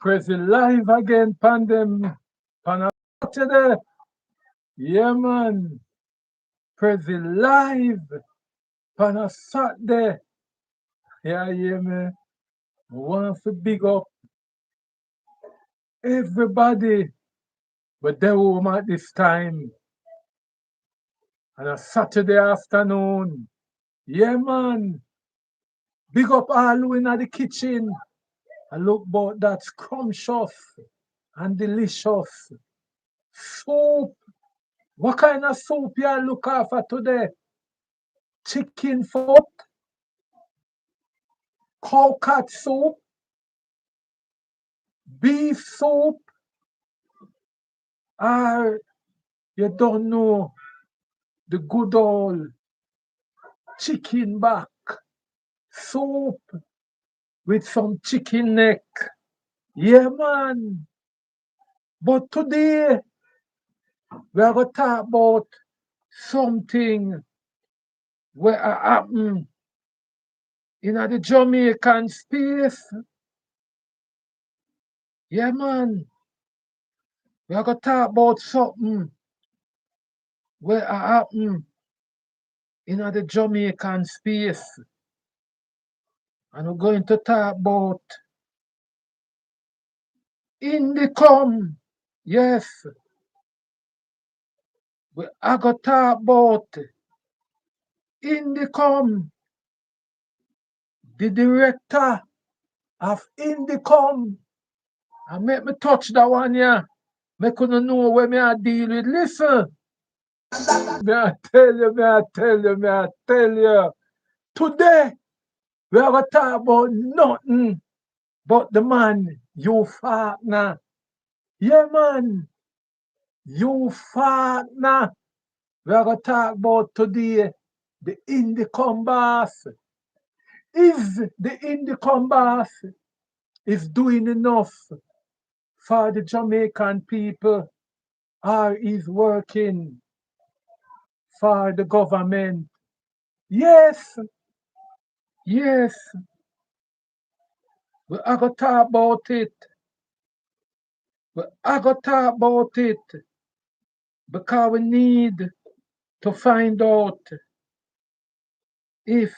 Prezi live again, pandem, pan a Saturday. Yeah, man. Prezi live, pan a Saturday. Yeah, man. Want to big up everybody, but they home at this time. On a Saturday afternoon. Yeah, man. Big up all who in the kitchen. I look about that scrumptious and delicious soup. What kind of soup you look after today? Chicken foot, cow cat soup, beef soup, or you don't know the good old chicken back soup with some chicken neck. Yeah, man. But today we are going to talk about something where happen in the Jamaican space. Yeah, man. We are going to talk about something where happen in the Jamaican space. And we're going to talk about Indicom. Yes. We are going to talk about Indicom. The director of Indicom. And make me touch that one, yeah. Make you know where me I deal with. Listen. Me I tell you. Today, we are going to talk about nothing but the man, Hugh Faulkner. Yeah, man. Hugh Faulkner. We are going to talk about today the Indicom boss. Is the Indicom boss is doing enough for the Jamaican people, or is working for the government? Yes, yes. We are going to talk about it. We are going to talk about it because we need to find out if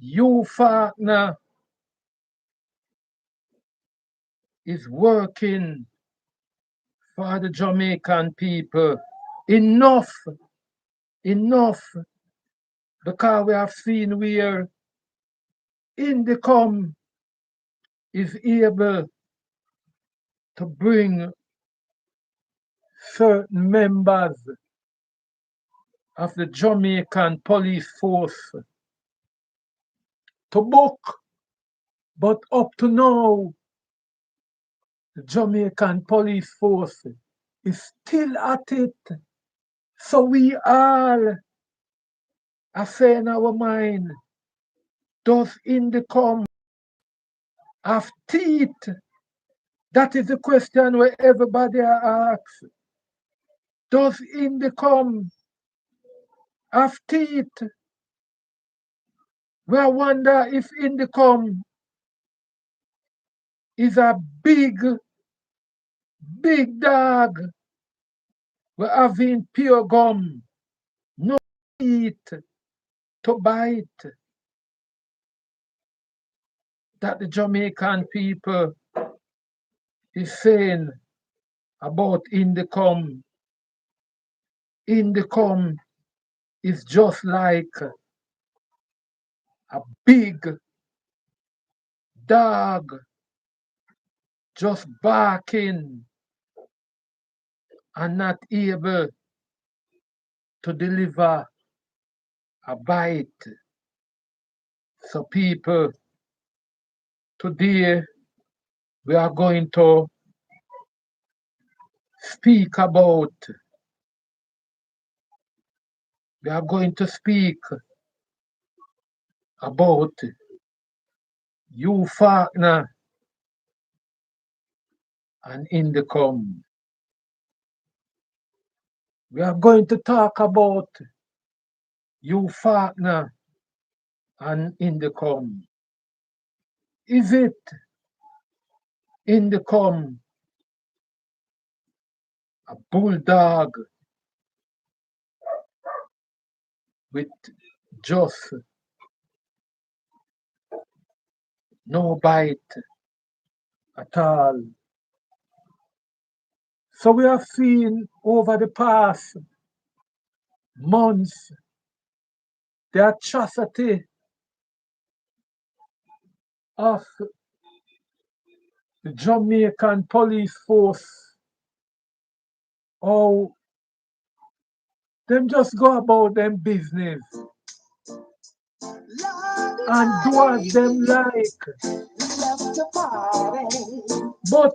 Hugh Faulkner is working for the Jamaican people enough, because we have seen where Indicom is able to bring certain members of the Jamaican police force to book, but up to now, the Jamaican police force is still at it. So we all are saying our mind, does Indicom have teeth? That is the question where everybody asks. Does Indicom have teeth? We wonder if Indicom is a big dog. We're having pure gum, no teeth to bite. That the Jamaican people is saying about Indicom. Indicom is just like a big dog just barking and not able to deliver a bite. So people, today we are going to speak about, Hugh Faulkner and Indicom. We are going to talk about Hugh Faulkner and Indicom. Is it In the come a bulldog with just no bite at all. So we have seen over the past months the atrocity of the Jamaican police force. How them just go about them business and do as them like. But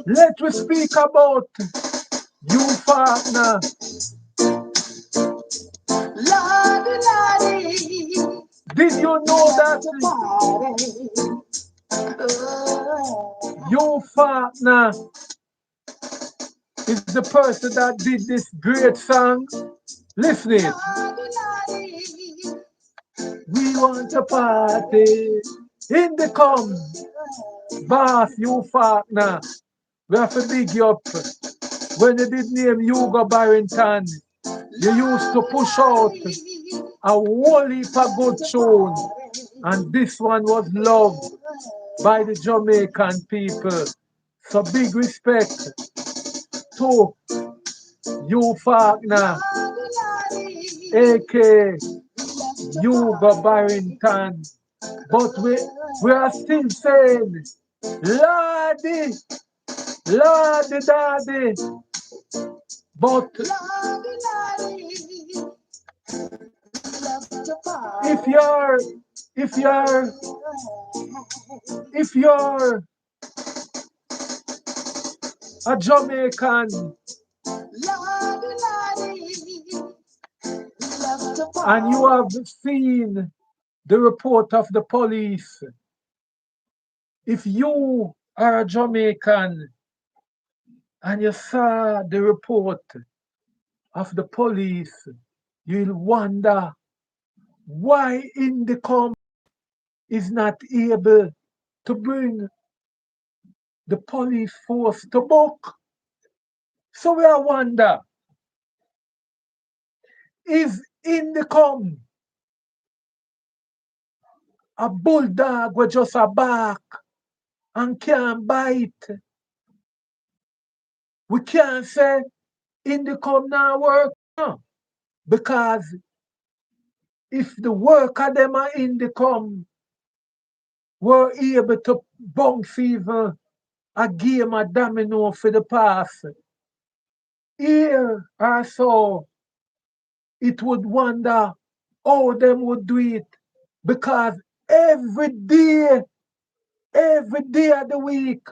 let us speak about Hugh Faulkner. Did you know that Hugh Faulkner is the person that did this great song? Listen it. We want to party in the come. Boss, Hugh Faulkner. We have to big you up. When you did name Hugo Barrington, you used to push out a whole heap of good tune. And this one was loved by the Jamaican people. So big respect to Hugh Faulkner, aka Hugo Barrington. But we are still saying, Lordy, Lordy Daddy. But if you're a Jamaican and you have seen the report of the police, if you are a Jamaican and you saw the report of the police, you'll wonder why Indicom is not able to bring the police force to book. So we wonder, is Indicom a bulldog with just a bark and can't bite? We can't say Indicom now work, no. Because if the worker them are Indicom were able to bounce even a game of domino for the past year or so, it would wonder how them would do it. Because every day of the week,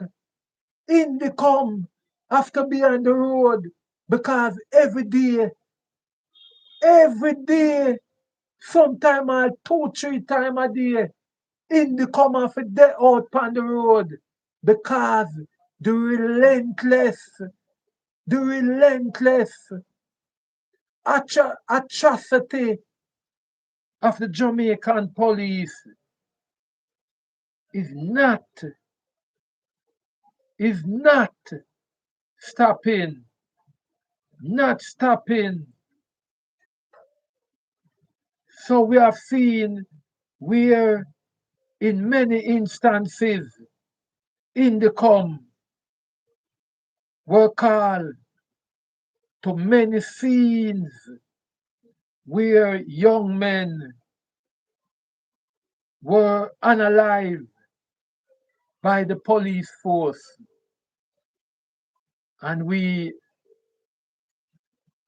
Indicom have to be on the road. Because every day, sometime or 2-3 times a day, Indicom have to get out on the road. Because the relentless atrocity of the Jamaican police is not stopping. So we have seen where in many instances Indicom were called to many scenes where young men were unalive by the police force. And we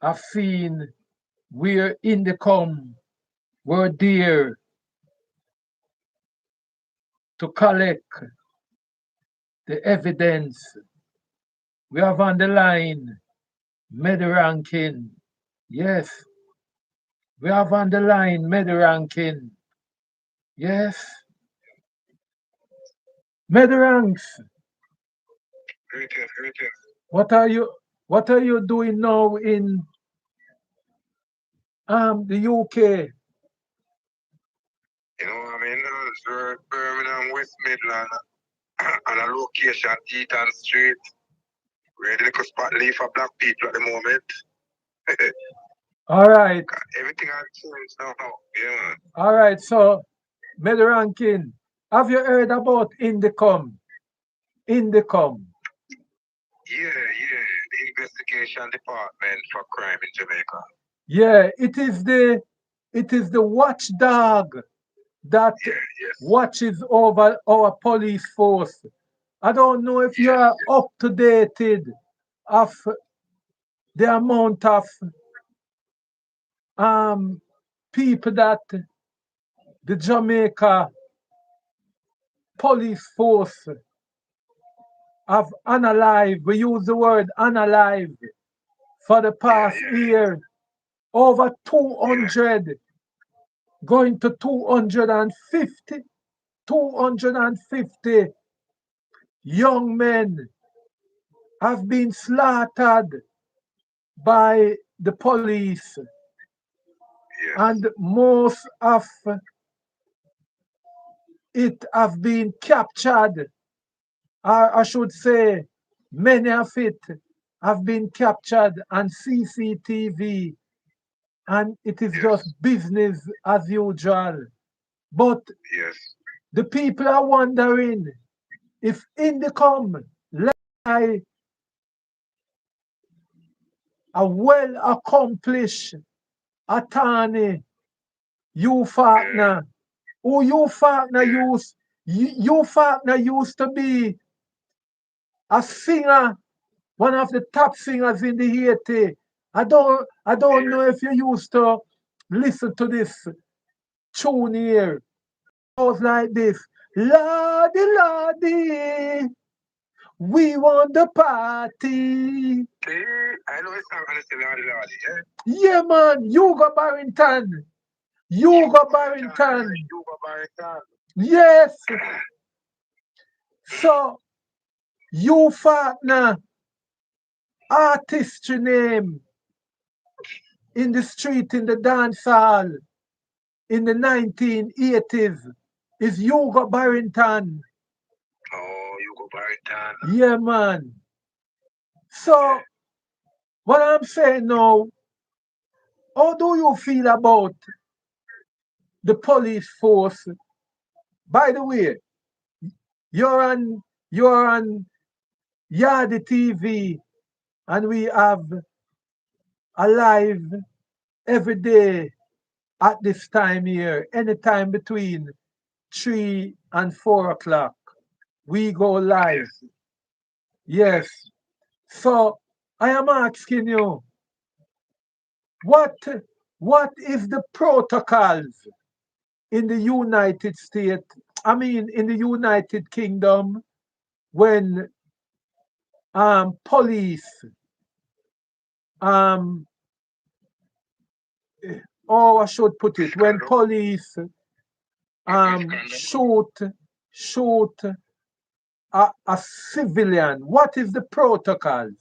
have seen where Indicom were there to collect the evidence. We have on the line Rankin. Yes. We have on the line Rankin. Yes. Ranks. What are you doing now in the UK? You know what I mean? Birmingham, West Midland, and a location, Eaton Street, where the little spot leave for black people at the moment. All right. Everything has changed now. Yeah. All right. So, Rankin, have you heard about Indicom? Indicom. Yeah, the investigation department for crime in Jamaica. Yeah, it is the watchdog that Yeah, yes, watches over our police force. I don't know if you yes, are up to date of the amount of um people that the Jamaica police force have unalive. We use the word unalive for the yeah, past year. Over yeah, 200, going to 250, 250 young men have been slaughtered by the police, yes, and most of it have been captured, or I should say, many of it have been captured on CCTV, and it is just yes, business as usual. But yes, the people are wondering if Indicom, like a well accomplished attorney, Hugh yeah, Faulkner, who Hugh Faulkner used to be a singer, one of the top singers in the 80s. I don't yeah, know if you used to listen to this tune here. It goes like this. Lordy, Lordy, we want the party. yeah. I know it's not honestly, Lordy, yeah. Yeah, man, Hugo Barrington. Hugo Barrington. You go Barrington. Yes. So, Hugh Faulkner, artistry name in the street, in the dance hall in the 1980s is Hugo Barrington. Oh, you go Barrington. Yeah, man. Yeah. So, what I'm saying now, how do you feel about the police force? By the way, you're on you're on Yardi TV, and we have a live every day at this time here, anytime between 3 and 4 o'clock. We go live. Yes, Yes. yes. So I am asking you, what what is the protocols in the United States? I mean, in the United Kingdom, when police um or I should put it, when Misconduct. police Misconduct. shoot a civilian, what is the protocols?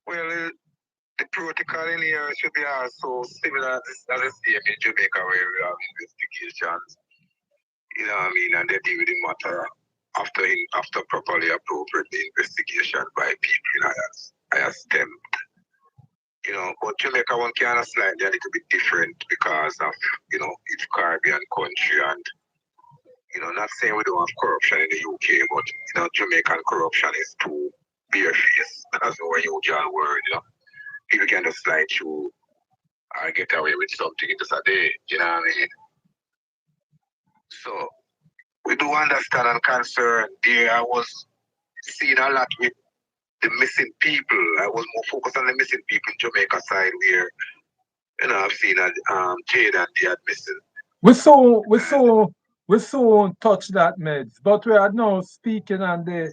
Well, the protocol in here should be also similar as the same in Jamaica where we have investigations, you know what I mean, and they deal with the matter after properly appropriate the investigation by people in higher STEM. You know, but Jamaica one kind of slightly a little bit different because of, you know, it's Caribbean country and, you know, not saying we don't have corruption in the UK, but, you know, Jamaican corruption is too barefaced. That's our usual word, you know. People can just slide through or get away with something in just a day, you know what I mean? So we do understand and concern there. I was seeing a lot with the missing people. I was more focused on the missing people in Jamaica side where, you know, I've seen Jade and they had missing. We so we And so we soon touch that, meds, but we are now speaking on the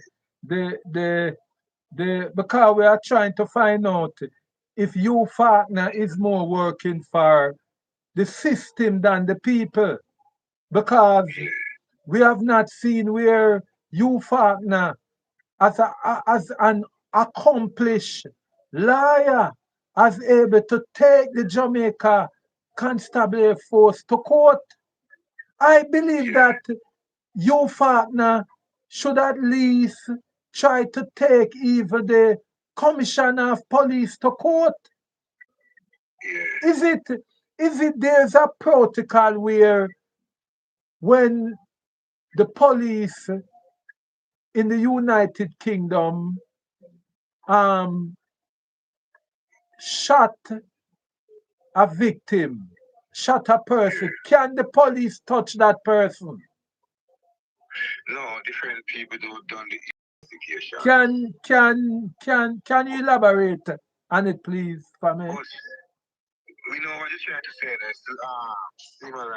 because we are trying to find out if you partner is more working for the system than the people, because we have not seen where you partner as an accomplished liar as able to take the Jamaica constabulary force to court. I believe that Hugh Faulkner should at least try to take even the commissioner of police to court. Yeah. Is it there's a protocol where when the police in the United Kingdom shot a victim, shot a person, can the police touch that person? No, different people do done the investigation. Can you elaborate on it, please, for me? But we know what you're trying to say. That's similar,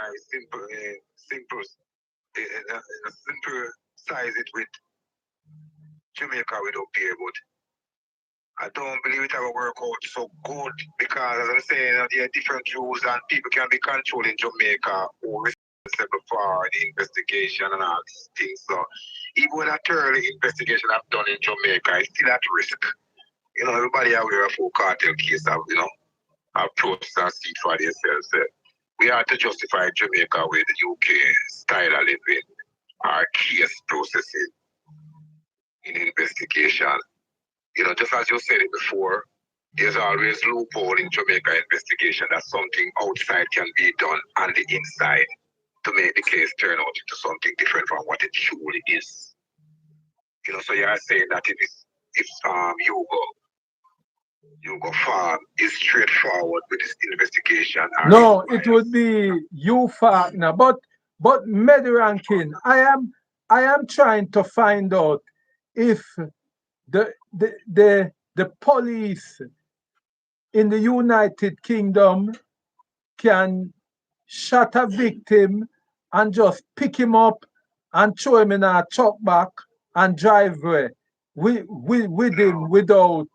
simple size it with Jamaica with up there, but I don't believe it will work out so good because, as I'm saying, there are different rules and people can be controlled in Jamaica who are responsible for the investigation and all these things. So even when a thorough investigation I've done in Jamaica, it's still at risk. You know, everybody aware of who cartel case have, approach and see it for themselves. We have to justify Jamaica with the UK style of living or case processing in investigation. Just as you said it before, there's always loophole in Jamaica investigation that something outside can be done on the inside to make the case turn out into something different from what it truly is. So you're saying that if Hugo Farm is straightforward with this investigation. No, it would be Hugh Faulkner. But Rankin, I am trying to find out if the police in the United Kingdom can shot a victim and just pick him up and throw him in a truck back and drive away with him without,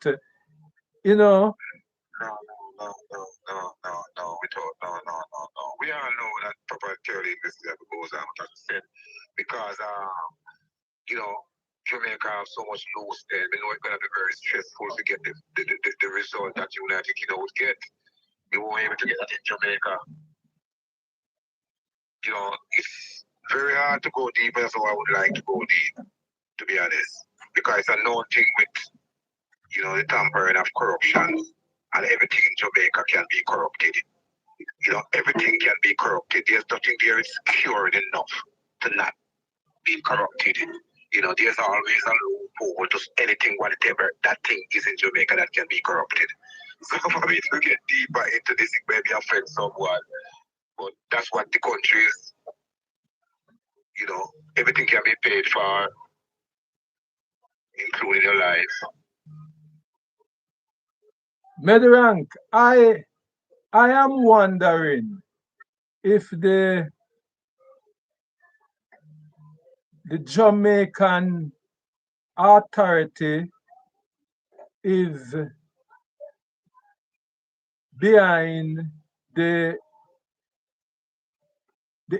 you know. No, no. We all know that Pr0tect investigation goes on, as I said, because Jamaica have so much loose there. We know it's gonna be very stressful to get the result that United Kingdom would get. We won't be able to get that in Jamaica. It's very hard to go deep as I would like to go deep, to be honest. Because it's a known thing with the tampering of corruption and everything in Jamaica can be corrupted. Everything can be corrupted. There's nothing there is secured enough to not be corrupted. There's always a loophole to anything, whatever that thing is in Jamaica that can be corrupted. So for me to get deeper into this, it maybe affect someone. But that's what the country is. Everything can be paid for, including your life. Medrank, I am wondering if the Jamaican authority is behind the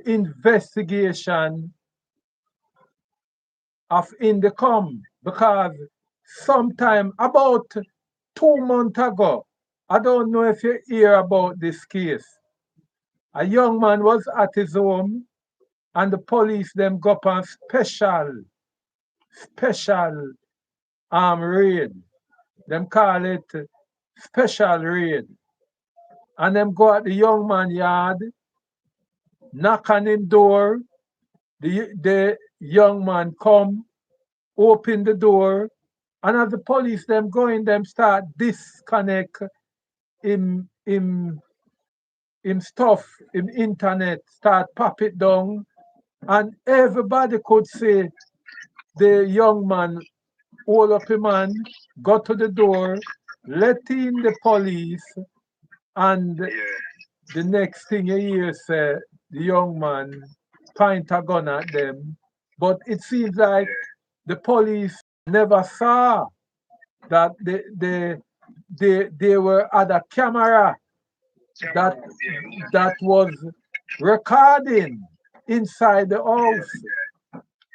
investigation of Indicom, because sometime about 2 months ago, I don't know if you hear about this case. A young man was at his home and the police them go up on special raid. Them call it special raid. And them go at the young man yard, knock on him door, the young man come, open the door, and as the police them going, them start disconnect him stuff, him internet, start pop it down, and everybody could see the young man hold up him hand, go to the door, let in the police, and the next thing you hear say the young man point a gun at them. But it seems like the police never saw that there were other camera that was recording inside the house.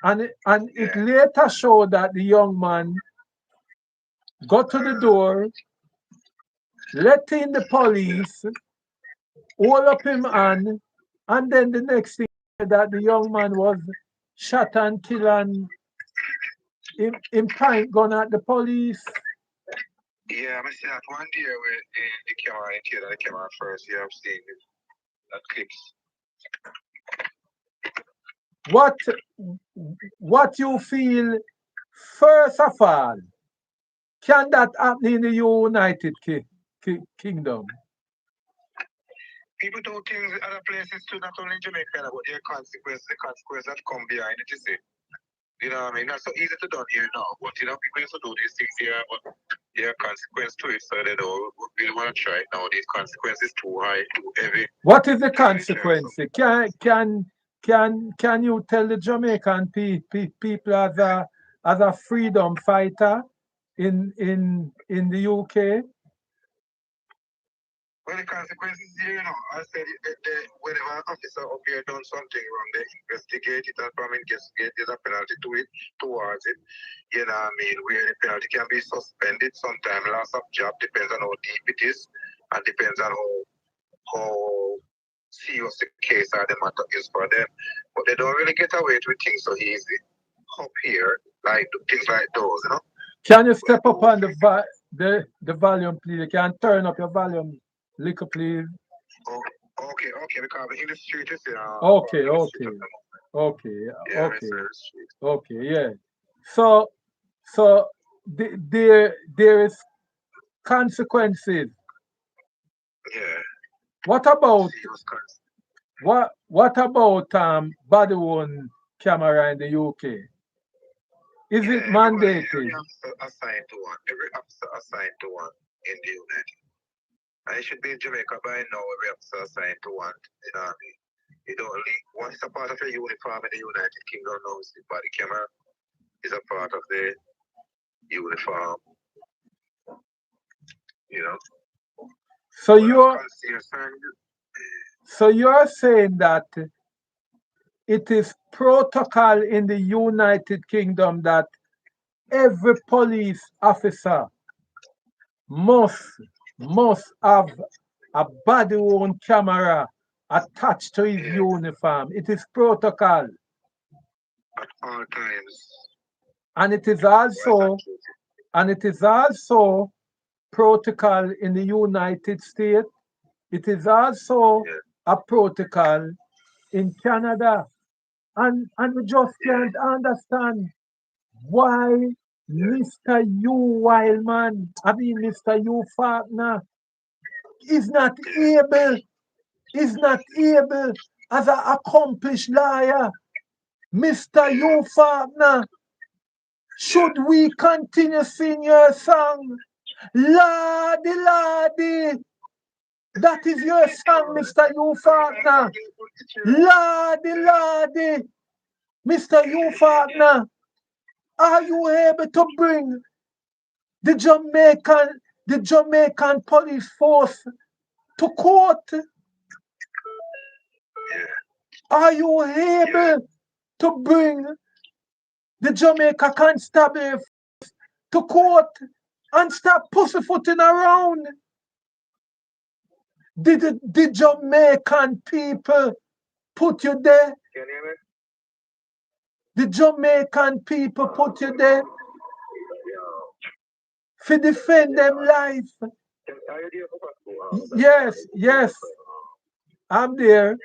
And it later showed that the young man got to the door, let in the police, hold up him hand, and then the next thing that the young man was shot and killed and him point gun at the police. Yeah, I see that one day where the camera came the camera first. You have seen that clips. What you feel first of all, can that happen in the United Kingdom? People do things in other places too, not only in Jamaica, but the consequences that come behind it, you see. You know what I mean? Not so easy to do here now, but you know, people used to do these things here, but there are consequences to it, so they don't really want to try it now. These consequences too high, too heavy. What is the consequence? Can you tell the Jamaican people as a freedom fighter in the UK? Well, the consequences here, you know, I said whenever an officer up here done something wrong, they investigate it and from investigate there's a penalty to it, towards it. You know what I mean? Where the penalty can be suspended, sometimes loss of job, depends on how deep it is, and depends on how serious the case or the matter is for them. But they don't really get away with things so easy up here, like things like those, you know. Can you step up on the volume, please? You can turn up your volume, little, please. Oh, okay, because in the street, you see. Okay, yeah. So there is consequences. Yeah. What about body worn camera in the UK? Is it mandated? Every officer assigned to one. Every officer assigned to one in the United. And it should be in Jamaica by now. Every officer assigned to one. You know what I mean? You don't leave. Once it's a part of your uniform in the United Kingdom, now the body camera is a part of the uniform. You know. So you're saying that it is protocol in the United Kingdom that every police officer must have a body worn camera attached to his uniform. It is protocol. At all times. And it is also protocol in the United States. It is also a protocol in Canada. And we just can't understand why Mr. Mr. Hugh Faulkner is not able as an accomplished lawyer. Mr. Hugh Faulkner, should we continue singing your song? Lordy, Lordy. That is your song, Mr. Hugh Faulkner. Lordy, Lordy. Mr. Hugh Faulkner, are you able to bring the Jamaican police force to court? Are you able to bring the Jamaica constable to court and stop pussyfooting around? Did the Jamaican people put you there? The Jamaican people put you there to defend them life. Yes. I'm there.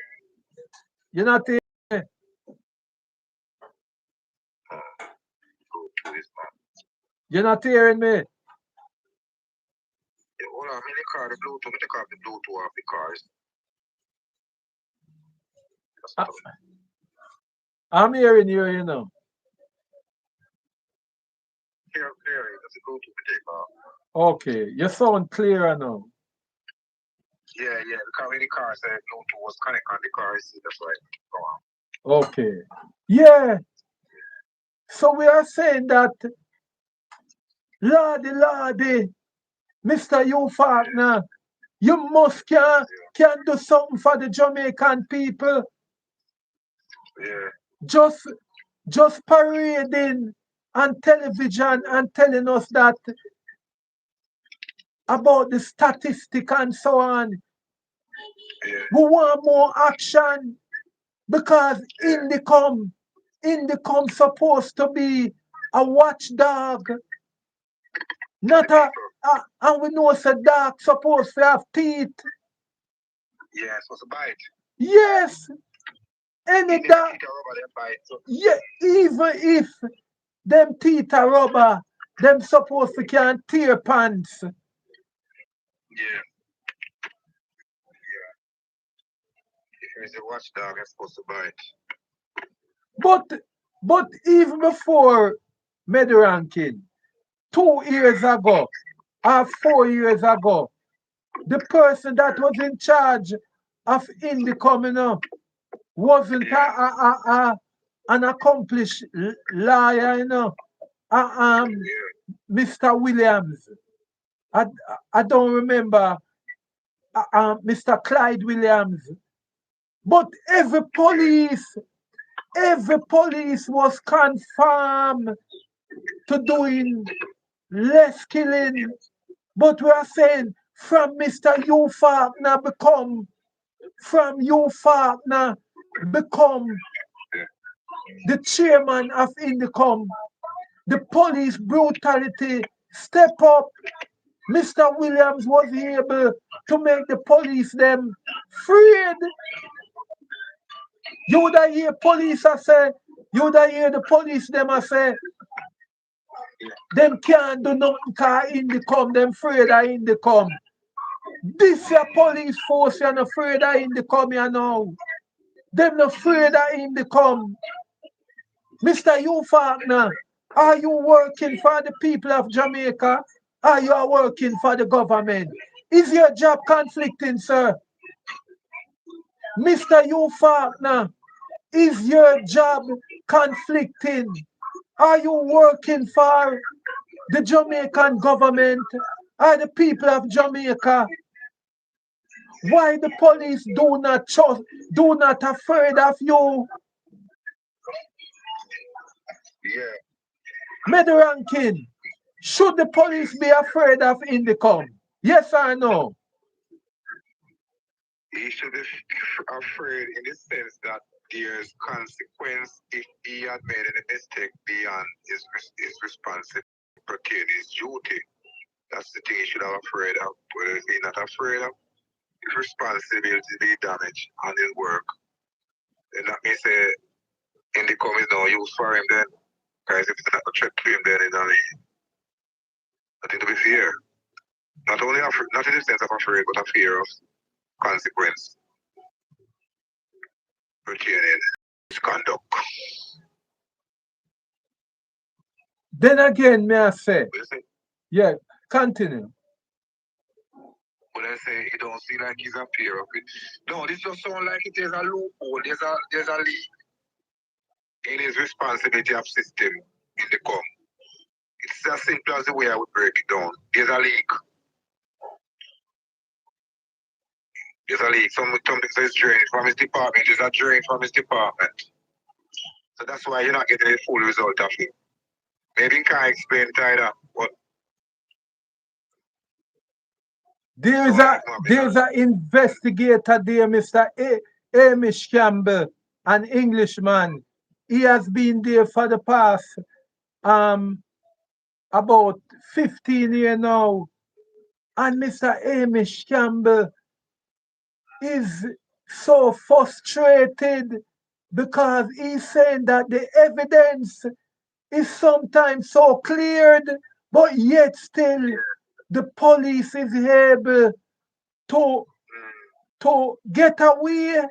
You're not there. You're not hearing me. Hold on, I'm in the car, the Bluetooth, I'm take off the Bluetooth off the cars. I'm hearing you, you know. Clear, that's the Bluetooth we take off. Okay, you sound clearer now. Yeah, because in the car said Bluetooth was connected on the car, see that's why. Go on. Okay. Yeah. So we are saying that Lordy, Mr. Hugh Faulkner, you must can do something for the Jamaican people. Yeah. Just parading on television and telling us that about the statistic and so on. Yeah. We want more action because Indicom supposed to be a watchdog, not and we know a dog supposed to have teeth. Yeah, it's supposed to bite. Yes, any Even dog. teeth are rubber, they bite. So, Yeah, even if them teeth are rubber, them supposed to can tear pants. yeah. If it's a watchdog, it's supposed to bite. But even before Ranking, 2 years ago or 4 years ago, the person that was in charge of Indicom, wasn't an accomplished lawyer, Yeah. Mr. Williams. I, I don't remember Mr. Clyde Williams. But every police was confirmed to doing less killing. But we are saying from Mr. Hugh Faulkner become the chairman of Indicom, the police brutality step up. Mr. Williams was able to make the police them afraid. You would hear police I say, you would hear the police them I say, them can't do nothing cause Indicom, them afraid of Indicom. This your police force, you're not afraid of Indicom, you know. Them not afraid of Indicom. Mr. Hugh Faulkner, are you working for the people of Jamaica? Are you working for the government? Is your job conflicting, sir? Mr. Hugh Faulkner, is your job conflicting? Are you working for the Jamaican government or the people of Jamaica? Why the police do not afraid of you? Yeah. Ranking, should the police be afraid of Indicom? Yes or no? He should be afraid in the sense that there's consequence if he had made any mistake beyond his responsibility pertaining his duty. That's the thing he should have afraid of. But if he's not afraid of his responsibility to be damaged on his work, then that means Indicom is no use for him then. Because if it's not a threat to him, then it's nothing to be fear. Not only not in the sense of afraid, but a fear of consequence pertaining his conduct. Then again, may I say, yeah, continue. When I say it don't seem like he's a fear of it. No, this just sounds like it is a loophole. There's a leak in his responsibility of system in the com. It's as simple as the way I would break it down. There's a leak. There's a leak. Something says drained from his department. There's a drain from his department. So that's why you're not getting the full result of it. Maybe you can't explain it either, but there's an investigator there, Mr. Amish Campbell, an Englishman. He has been there for the past about 15 years now. And Mr. Amish Campbell is so frustrated because he's saying that the evidence is sometimes so cleared, but yet still the police is able to get away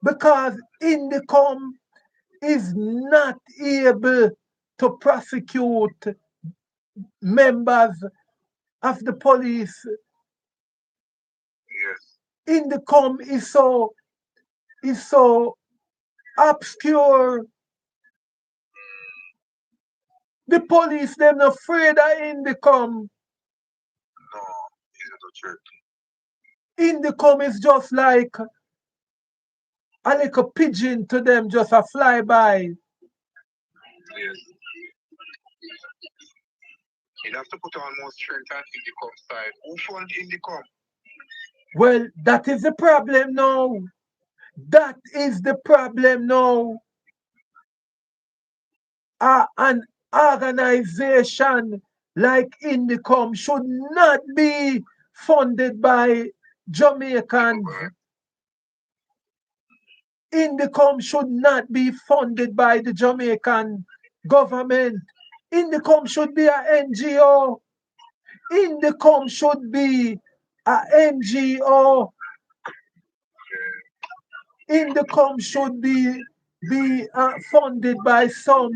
because Indicom is not able to prosecute members of the police. yes. Indicom is so obscure. The police them not afraid of Indicom. No, it's not a threat. Indicom is just like a little pigeon to them, just a flyby. Yes. You have to put on more strength on Indicom side. Who fund Indicom? Well, that is the problem now. That is the problem now. An organization like Indicom should not be funded by Jamaicans. Indicom should not be funded by the Jamaican government. Indicom should be an NGO. Indicom should be an NGO. Indicom should be funded by some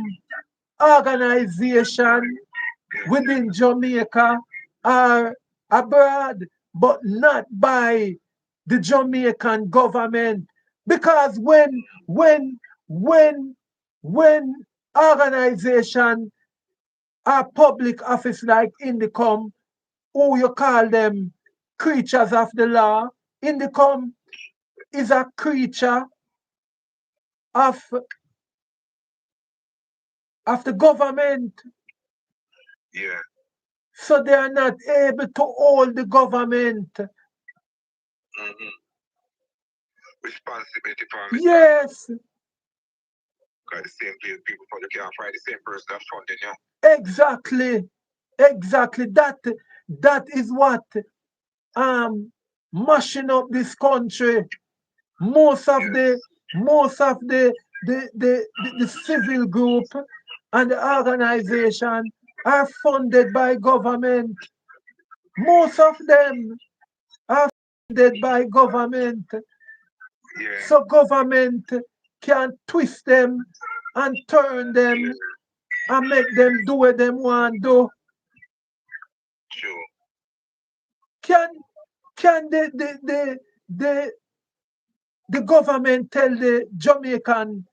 organization within Jamaica or abroad, but not by the Jamaican government. Because when organization or public office like Indicom, who you call them creatures of the law, Indicom is a creature of the government. Yeah. So they are not able to hold the government. Mm-hmm. Responsibility for it. Yes, Because the same place people for you can't find the same person that funding you. exactly. Exactly. That is what mashing up this country. Most of the Yes. most of the civil group and the organization are funded by government. Most of them are funded by government. Yeah. So government can twist them and turn them Yeah. and make them do what them want do. True. Can can the government tell the Jamaican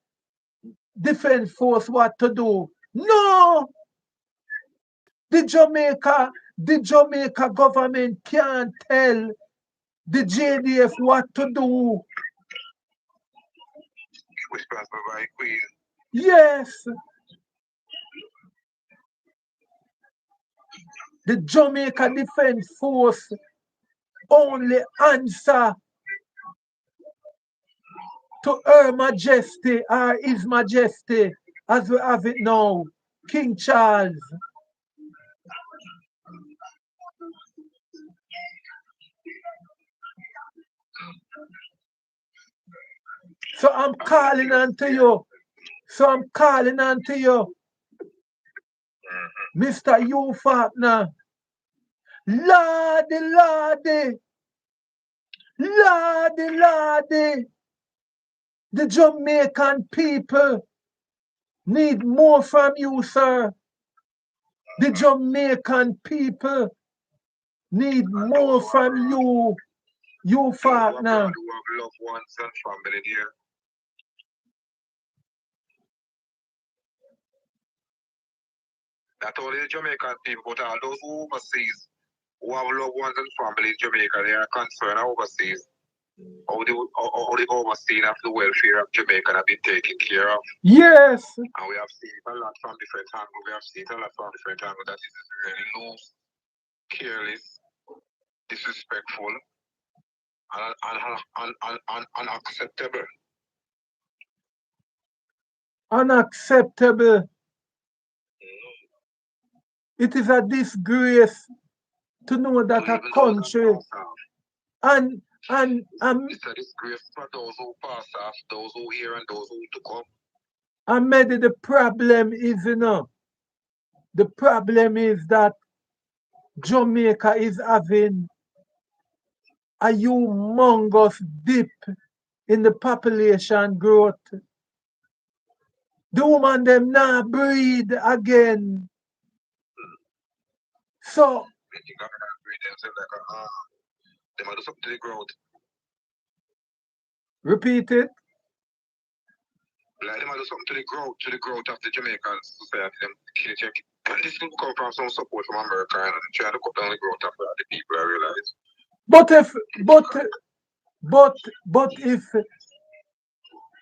Defense Force what to do? No, the Jamaica government can't tell the JDF what to do. Responsible by Queen. Yes, the Jamaica Defense Force only answer to Her Majesty or His Majesty as we have it now, King Charles. So I'm calling unto you. So I'm calling unto you, Mr. Hugh Faulkner. Lordy, Lordy, Lordy, Lordy. The Jamaican people need more from you, sir. The Jamaican people need more from you, Hugh Faulkner. Who have loved ones and family here. Not only the Jamaican people, but all those who overseas who have loved ones and family in Jamaica, they are concerned overseas. How the overseeing of the welfare of Jamaica have been taken care of. Yes. And we have seen a lot from different angles. We have seen a lot from different angles that is really loose, careless, disrespectful, and unacceptable. Unacceptable. It is a disgrace to know that a country and it's a disgrace for those who pass off, those who hear, and those who to come. and maybe the problem is, the problem is that Jamaica is having a humongous dip in the population growth. The woman them now breed again. So They think I'm gonna read themselves like they might do something to the growth. repeat it. Like they might do something to the growth of the Jamaican society. Them kill check. And this will come from some support from America and try to cut down the growth of the people, I realize. But if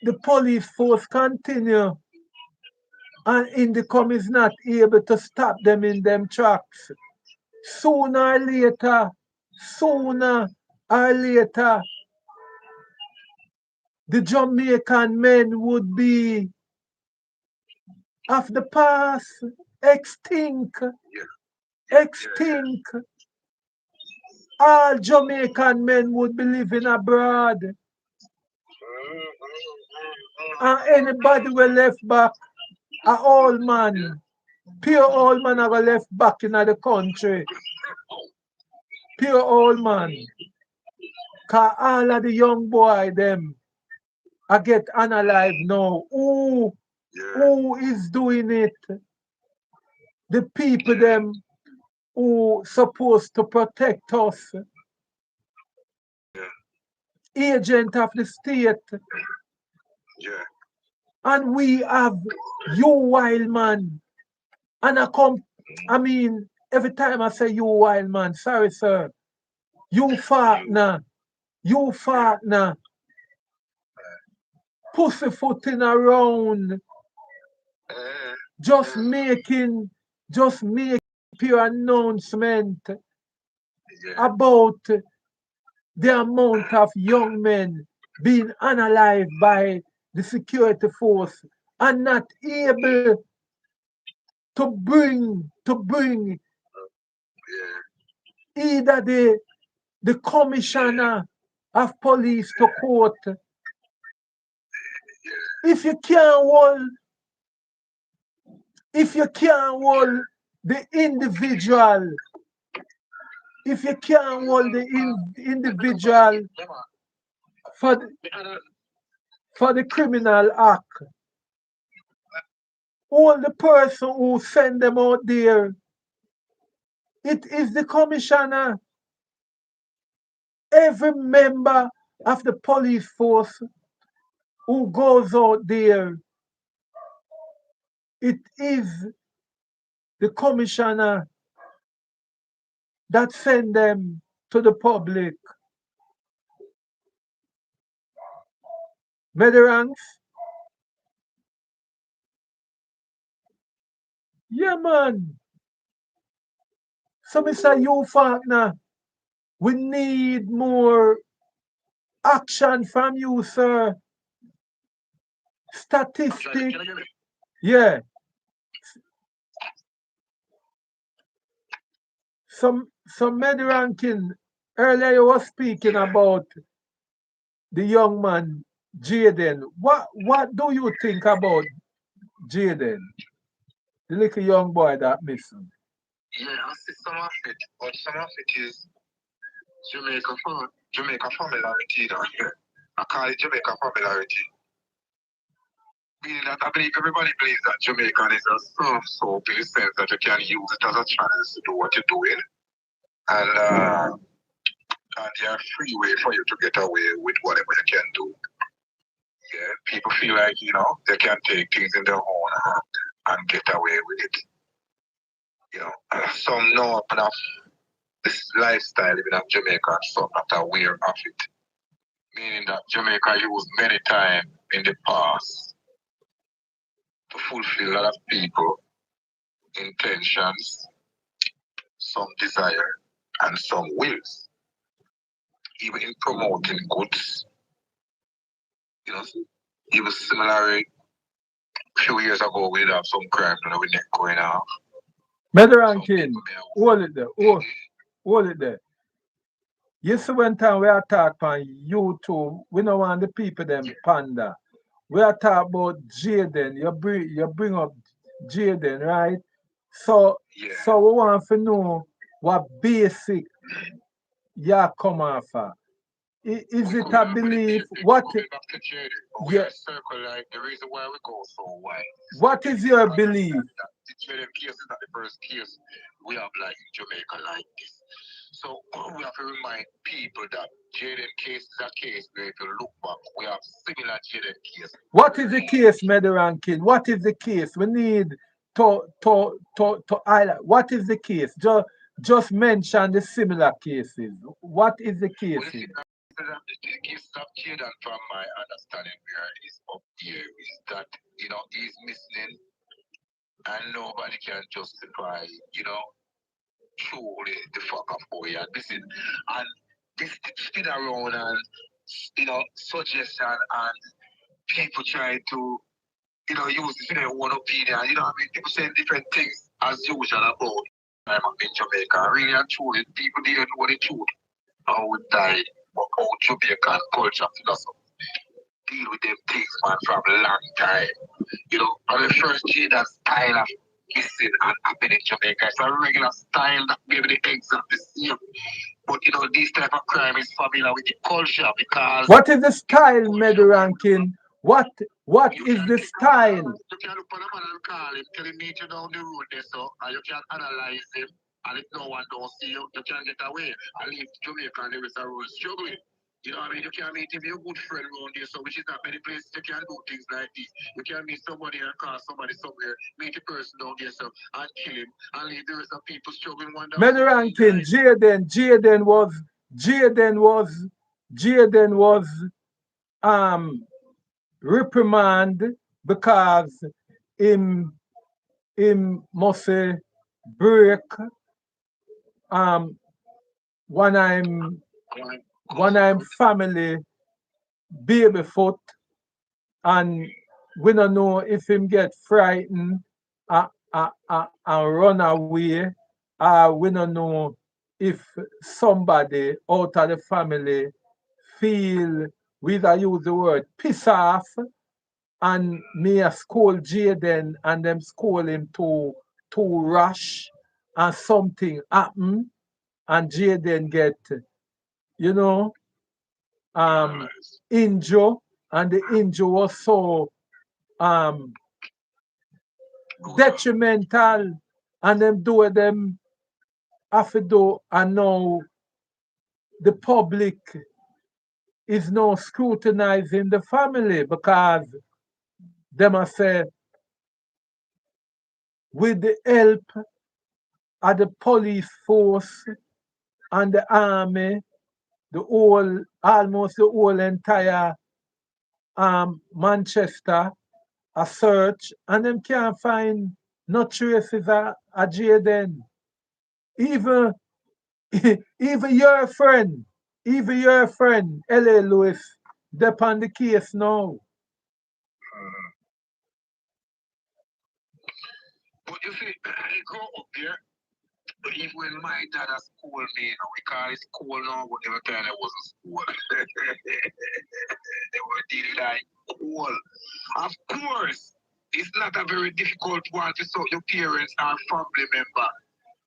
the police force continue and Indicom is not able to stop them in them tracks, sooner or later, sooner or later, the Jamaican men would be of the past, extinct, extinct. All Jamaican men would be living abroad. And anybody will left back, a old man, pure old man are left back in the country. Pure old man. Cause all of the young boy them I get unalive now. Who is doing it? The people them who supposed to protect us. Agent of the state. Yeah. And we have you wild man. And I mean, every time I say you wild man, sorry sir. You Faulkner. You Faulkner. Pussyfooting around. Just making pure announcement about the amount of young men being unalived by the security force and not able to bring either the commissioner of police to court. If you can't hold the individual, if you can't hold the individual for the criminal act, hold the person who send them out there. It is the commissioner. Every member of the police force who goes out there, it is the commissioner that send them to the public. Medranks? Yeah, man. So, Mr. Hugh Faulkner, we need more action from you, sir. Statistic. Yeah. Some Medranking, earlier you were speaking about the young man, Jaden. What do you think about Jaden? The little young boy that missing. Yeah, I see some of it, but some of it is Jamaica familiarity. I call it Jamaica familiarity. Meaning that I believe everybody believes that Jamaican is a soft soap in the sense that you can use it as a chance to do what you're doing. And there's a free way for you to get away with whatever you can do. Yeah, people feel like, they can take things in their own hand and get away with it. Some know enough this lifestyle living in Jamaica and some not aware of it. Meaning that Jamaica used many times in the past to fulfill a lot of people intentions, some desire, and some wills. Even in promoting goods, even similarly, a few years ago we did have some crime that we net going off. Medranking, hold it there. Hold it there. You see when time we are talking on YouTube, we don't want the people them panda. We are talking about Jaden. You bring up Jaden, right? So we want to know what basic you come off of. Is it a belief? What? Yeah. Circle like the reason why we go so wide. What is your belief? The Jaden case is not the first case we have like in Jamaica like this. So we have to remind people that Jaden case is a case where if you look back, we have similar Jaden cases. What is the case, Medranking? What is the case? We need to highlight. What is the case? Just mention the similar cases. What is the case? The case of Jaden, from my understanding, where he's up here, is that he's missing, and nobody can justify truly the fuck up for you. And this spin around and suggestion and people try to use this in their own opinion. People saying different things as usual about time in Jamaica. Really and truly, people didn't know the truth. How we died, how Jamaican culture, philosophy deal with them things, man, from a long time. On the first day, that style of kissing and happening in Jamaica, it's a regular style that maybe the exact the same. But this type of crime is familiar with the culture because What is the style, Medi Rankin? What is the style? you can look on a man and call him, tell him meet you down the road there, so and you can analyze him. And if no one don't see you, you can get away and leave Jamaica and the rest of the world struggling. You know what I mean? You can meet him, your good friend around there, so which is not many places you can do things like this. You can meet somebody and call somebody somewhere, meet a person down there, so and kill him and leave the rest of people struggling one down. Medi Rankin, Jaden was reprimanded because him must break um one I'm family baby foot, and we don't know if him get frightened and run away, we don't know if somebody out of the family feel, we use the word piss off, and me a scold Jaden and them scold him too rash, and something happen and Jaden get, you know, injured, and the injury was so um detrimental, and them have to do, and now the public is now scrutinizing the family because them a say with the help of the police force and the army, almost the whole entire Manchester a search, and them can't find no traces of Jaden. Even even your friend, L.A. Lewis, dep on the case now. But you see, I grew up there. But even when my dad at school me, we call it school now, but every time I wasn't school. They were dealing like cool. Of course, it's not a very difficult one to sort your parents or family member.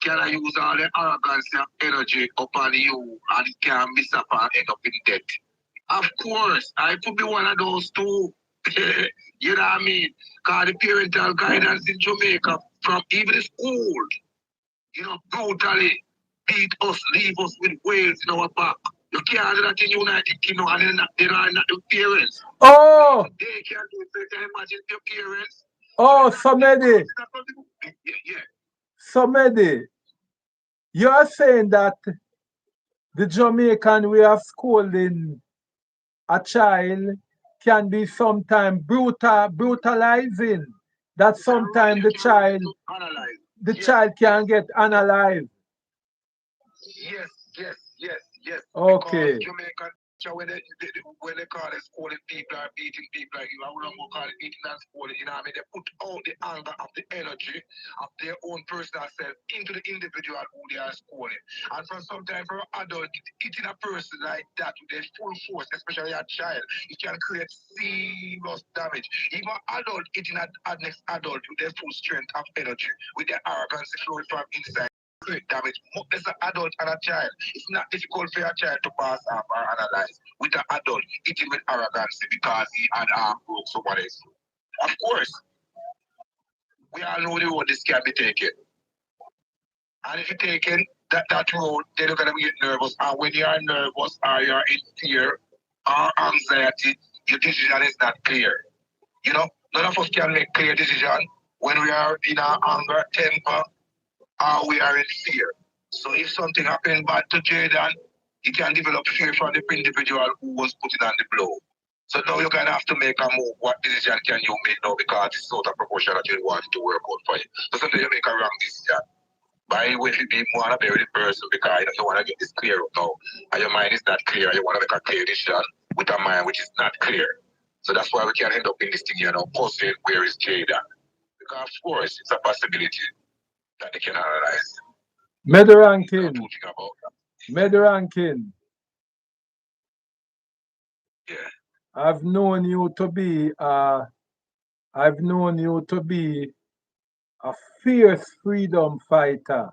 Can I use all the arrogance and energy upon you and it can miss up and end up in debt? Of course, I could be one of those too. You know what I mean? Because the parental guidance in Jamaica from even the school brutally beat us, leave us with waves in our back. You can't do that in United Kingdom and they're not the parents. Oh, They can't do it. So you can imagine your parents. oh, somebody, Yeah. somebody, you're saying that the Jamaican way of scolding a child can be sometimes brutalizing. That sometimes the Yes, child can get analyzed. yes. Because Okay. Jamaican when they call it schooling people or beating people like you, I wouldn't go call it beating and schooling, you know what I mean? They put all the anger of the energy of their own personal self into the individual who they are schooling. And for sometimes for an adult, hitting a person like that with their full force, especially a child, it can create serious damage. Even an adult hitting a next adult with their full strength of energy, with their arrogance flowing from inside great damage. As an adult and a child, it's not difficult for a child to pass off or analyze. With an adult, eating with arrogance because he had broke someone else. Of course, we all know the road this can be taken. And if you're taking that road, then you're going to get nervous. And when you are nervous or you're in fear or anxiety, your decision is not clear. None of us can make clear decision when we are in our anger, temper, we are in fear. So if something happened bad to Jaden, he can develop fear from the individual who was putting on the blow. So now you're gonna have to make a move. What decision can you make now because it's out of proportion that you want to work out for you. So sometimes you make a wrong decision. By way you want to bury the person because you want to get this clear up now. And your mind is not clear, you want to make a clear decision with a mind which is not clear. So that's why we can end up in this thing, puzzling where is Jada. Because of course it's a possibility that they can analyze. Medorankin. Medorankin. Yeah. I've known you to be a fierce freedom fighter,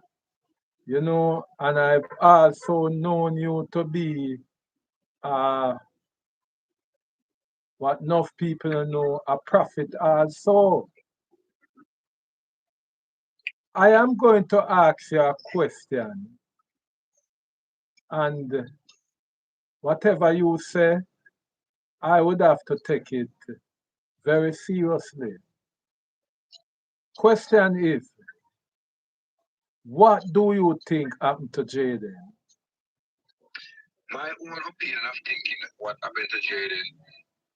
and I've also known you to be what enough people know, a prophet also. I am going to ask you a question, and whatever you say, I would have to take it very seriously. Question is, what do you think happened to Jaden? My own opinion of thinking what happened to Jaden,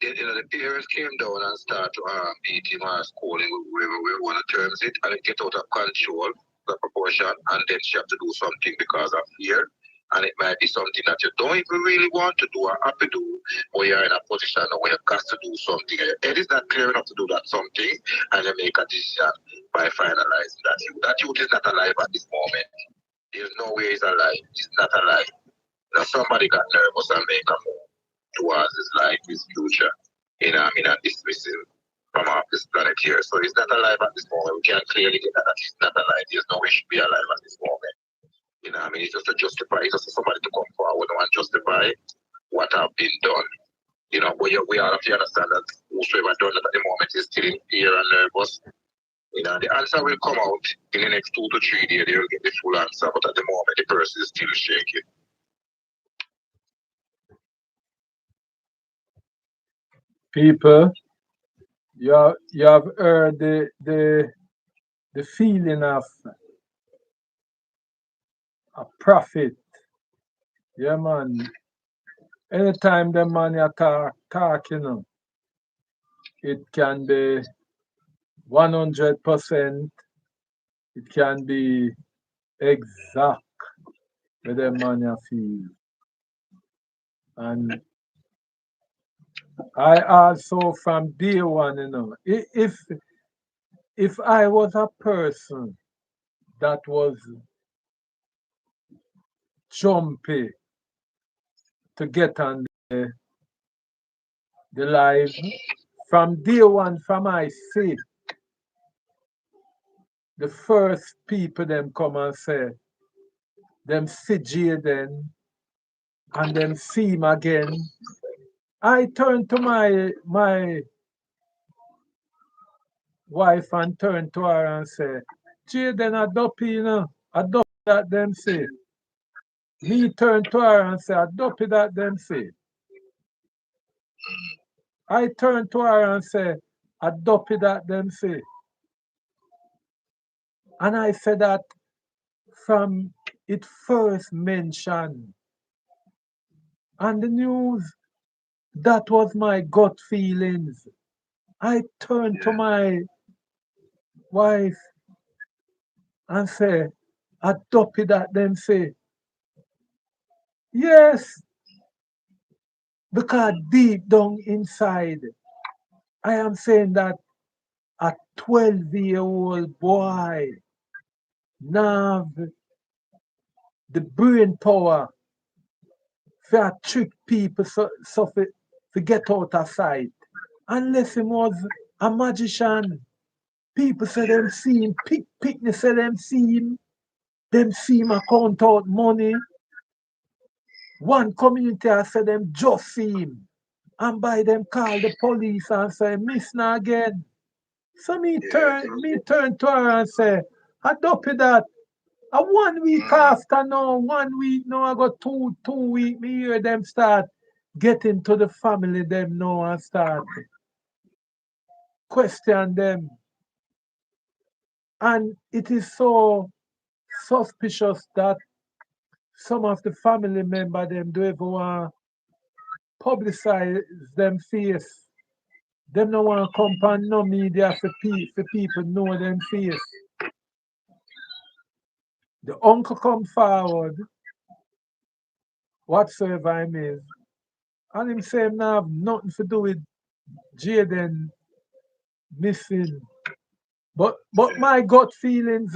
the parents came down and started to beat him or scolding, whoever we want to terms it, and it get out of control, the proportion, and then she have to do something because of fear. And it might be something that you don't even really want to do or have to do, or you're in a position where you've got to do something. And your head is not clear enough to do that something, and you make a decision by finalizing that youth. That youth is not alive at this moment. There's no way he's alive. He's not alive. Now somebody got nervous and make a move towards his life, his future, and dismiss him from off this planet here. So he's not alive at this moment. We can clearly get that he's not alive. There's no way he should be alive at this moment. It's just to justify, it's just for somebody to come forward and justify what have been done. But we all have to understand that whosoever done that at the moment is still in fear and nervous. The answer will come out in the next 2 to 3 days. They'll get the full answer, but at the moment the person is still shaking. People, you have heard the feeling of a prophet. Yeah, man. Anytime the man you talk, it can be 100%. It can be exact with the man you feel. And I also from day one, if I was a person that was jumpy to get on the live, from day one, from I see the first people them come and say, them see Jaden and them see him again. I turn to my wife and turn to her and say, Jaden a dopey, a dopey that them say. Me turn to her and say, a dopey that them say. I turn to her and say, a dopey that them say. And I said that from it first mentioned on the news. That was my gut feelings. I turned to my wife and say, a dopey that them say. Yes, because deep down inside, I am saying that a 12-year-old boy now have the brain power for trick people so for get out of sight. Unless he was a magician. People say them see him, picnic say them see him count out money. One community I say them just see him. And by them call the police and say, miss now again. So me turn to her and say, I dopey that. A 1 week after now, 1 week now, I got two week, me hear them start getting to the family them now and start question them. And it is so suspicious that some of the family member them do ever want publicize them face. Them no want come on no media for people know them face. The uncle come forward, whatsoever him is, and him say him not have nothing to do with Jaden missing. But my gut feelings,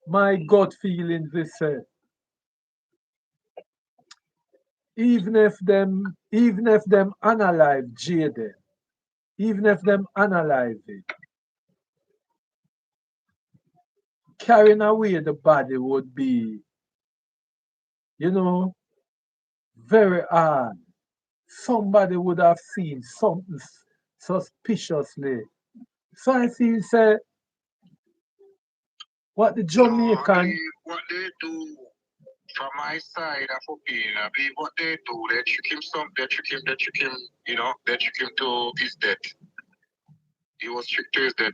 my gut feelings is say, even if them analyze Jaden, even if them analyze it, carrying away the body would be, you know, very hard. Somebody would have seen something suspiciously. So I feel say what the No, I Jamaican believe what they do from my side of opinion, I believe what they do, they trick him to his death. He was tricked to his death.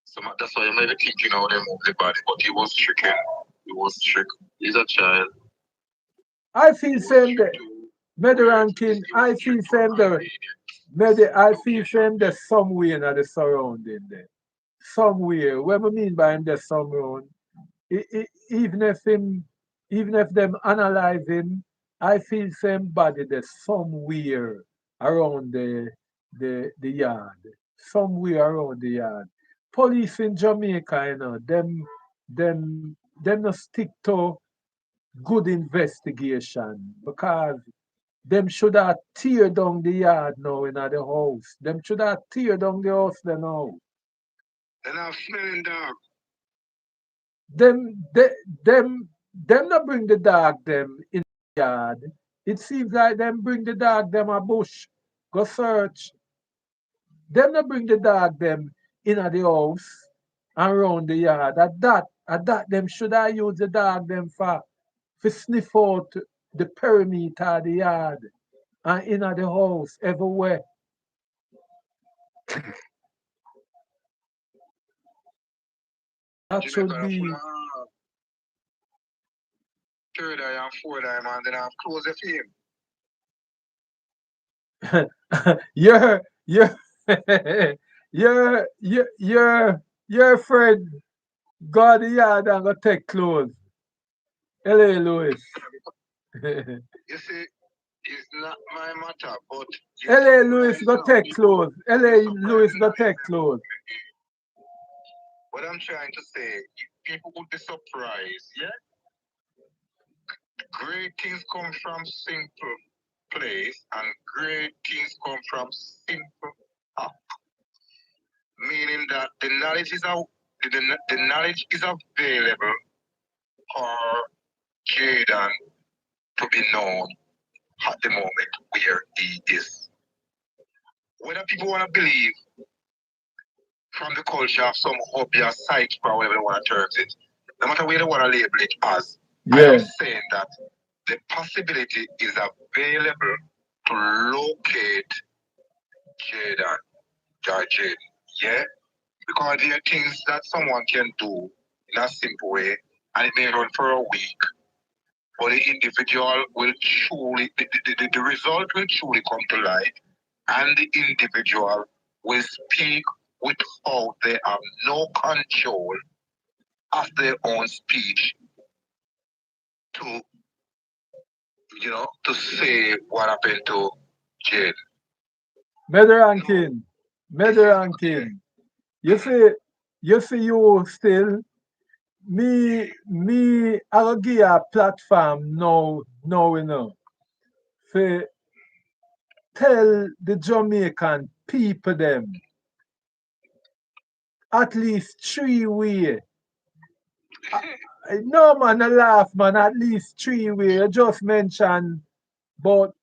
So that's why you may be thinking how they move the body, but he was tricking. He was tricked. He's a child. I He feel was same tricked there. to Medi where ranking, he I was feel tricked for same there. I feel location. same there somewhere in the surrounding there. Somewhere. What I mean by him there surround, even if him, even if them analyze him, I feel same body there somewhere around the yard. Somewhere around the yard. Police in Jamaica, them not stick to good investigation because them should have tear down the yard now in the house. Them should have tear down the house then now. And I'm smelling dog. Them they, them not bring the dog them in the yard. It seems like them bring the dog them a bush. Go search. Them not bring the dog them in the house and round the yard. At that them should have use the dog them for sniff out the perimeter of the yard and in the house everywhere. That should Jamaica full be of third eye and fourth eye, man. Then I have close the film. your your friend got the yard and go take clothes. L.A. Lewis. You see, it's not my matter, but you L.A. Lewis surprise, go take clothes. You L.A. surprise Lewis me go now. take clothes. What I'm trying to say, people would be surprised, yeah? Great things come from simple place, and great things come from simple act. Meaning that the knowledge is available for Jaden to be known at the moment where he is. Whether people want to believe from the culture of some hobby or psychic or whatever they want to term it, no matter where they want to label it as, I am saying that the possibility is available to locate Jaden, Jaden, yeah? Because there are things that someone can do in a simple way, and it may run for a week, but the individual will truly, the result will truly come to light, and the individual will speak without they have no control of their own speech to, to say what happened to Jane. Ranking. Ranking. You still I will give you a platform now for tell the Jamaican people them at least 3 way. No man, I laugh man, at least 3 way. You just mentioned about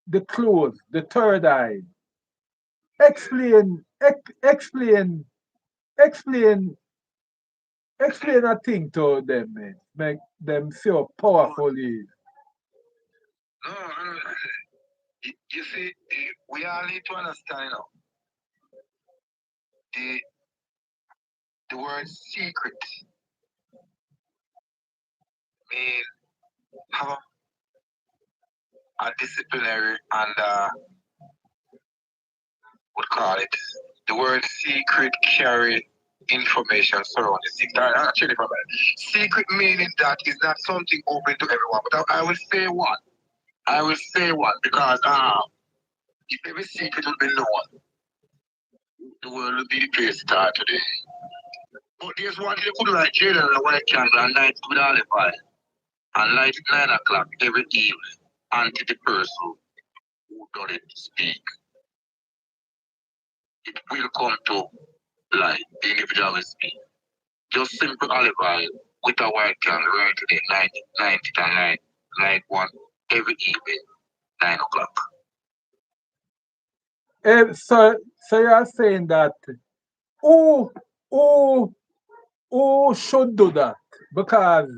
the clothes, the third eye. Explain, explain, explain a thing to them, man. Make them see how powerful it is. No, you see, we all need to understand now. The the word secret mean have a disciplinary and what call it The word secret carry information surrounding secret. Actually, secret meaning that is not something open to everyone. But I will say one. I will say one because if every secret will be known, the world will be the place to start today. But there's one thing you could like Jada and the white candle and light with alibi and light at 9 o'clock every evening until the person who done it speak. It will come to light. The individual will speak. Just simple alibi with a white candle right today, 90 and light one every evening, 9 o'clock. So you are saying that who who who should do that? Because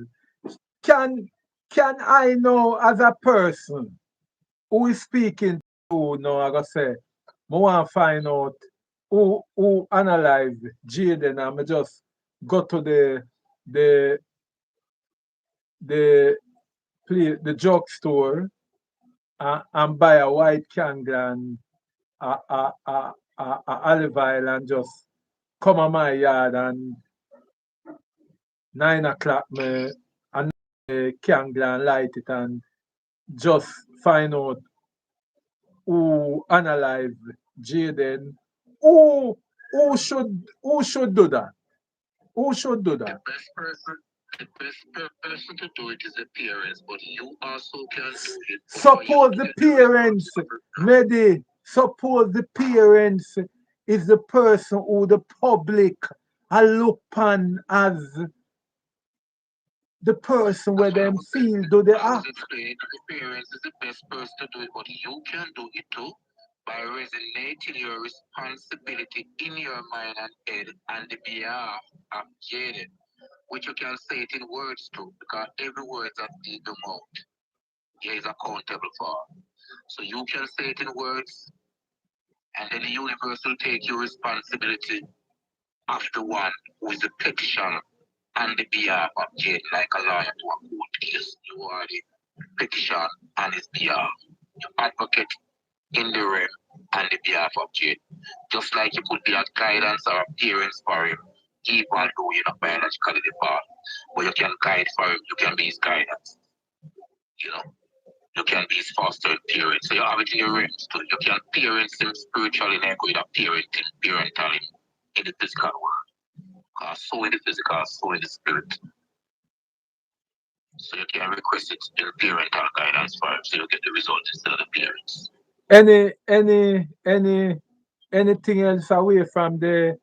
can can I know as a person who is speaking to now I gotta say, I want to find out who analyze Jaden and I just go to the the the drugstore and buy a white candle and a olive oil and just come on my yard and 9 o'clock me and candle and light it and just find out who analyze Jaden. Who who should do that? Who should do that? The best person to do it is the parents, but you also can do it. Suppose the parents, Medi, suppose the parents is the person who the public I look upon as the person where them feel do the act. The parents is the best person to do it, but you can do it too by resonating your responsibility in your mind and head on the behalf of Jaden, which you can say it in words too, because every word that leave the mouth he is accountable for. So you can say it in words, and then the universe will take your responsibility of the one who is the petition on the behalf of Jade, like a lawyer to a court case. You are the petition on his behalf. You advocate in the realm on the behalf of Jade. Just like you could be a guidance or a parents for him, even though you're not biologically the part. But you can guide for him, you can be his guidance. You know, you can be his foster parent. So you have it in your realms too. You can parent him spiritually, then go with a parental him in the physical world. So in the physical, so in the spirit. So you can request it in parental guidance for him, so you get the result instead of the parents. Anything else away from the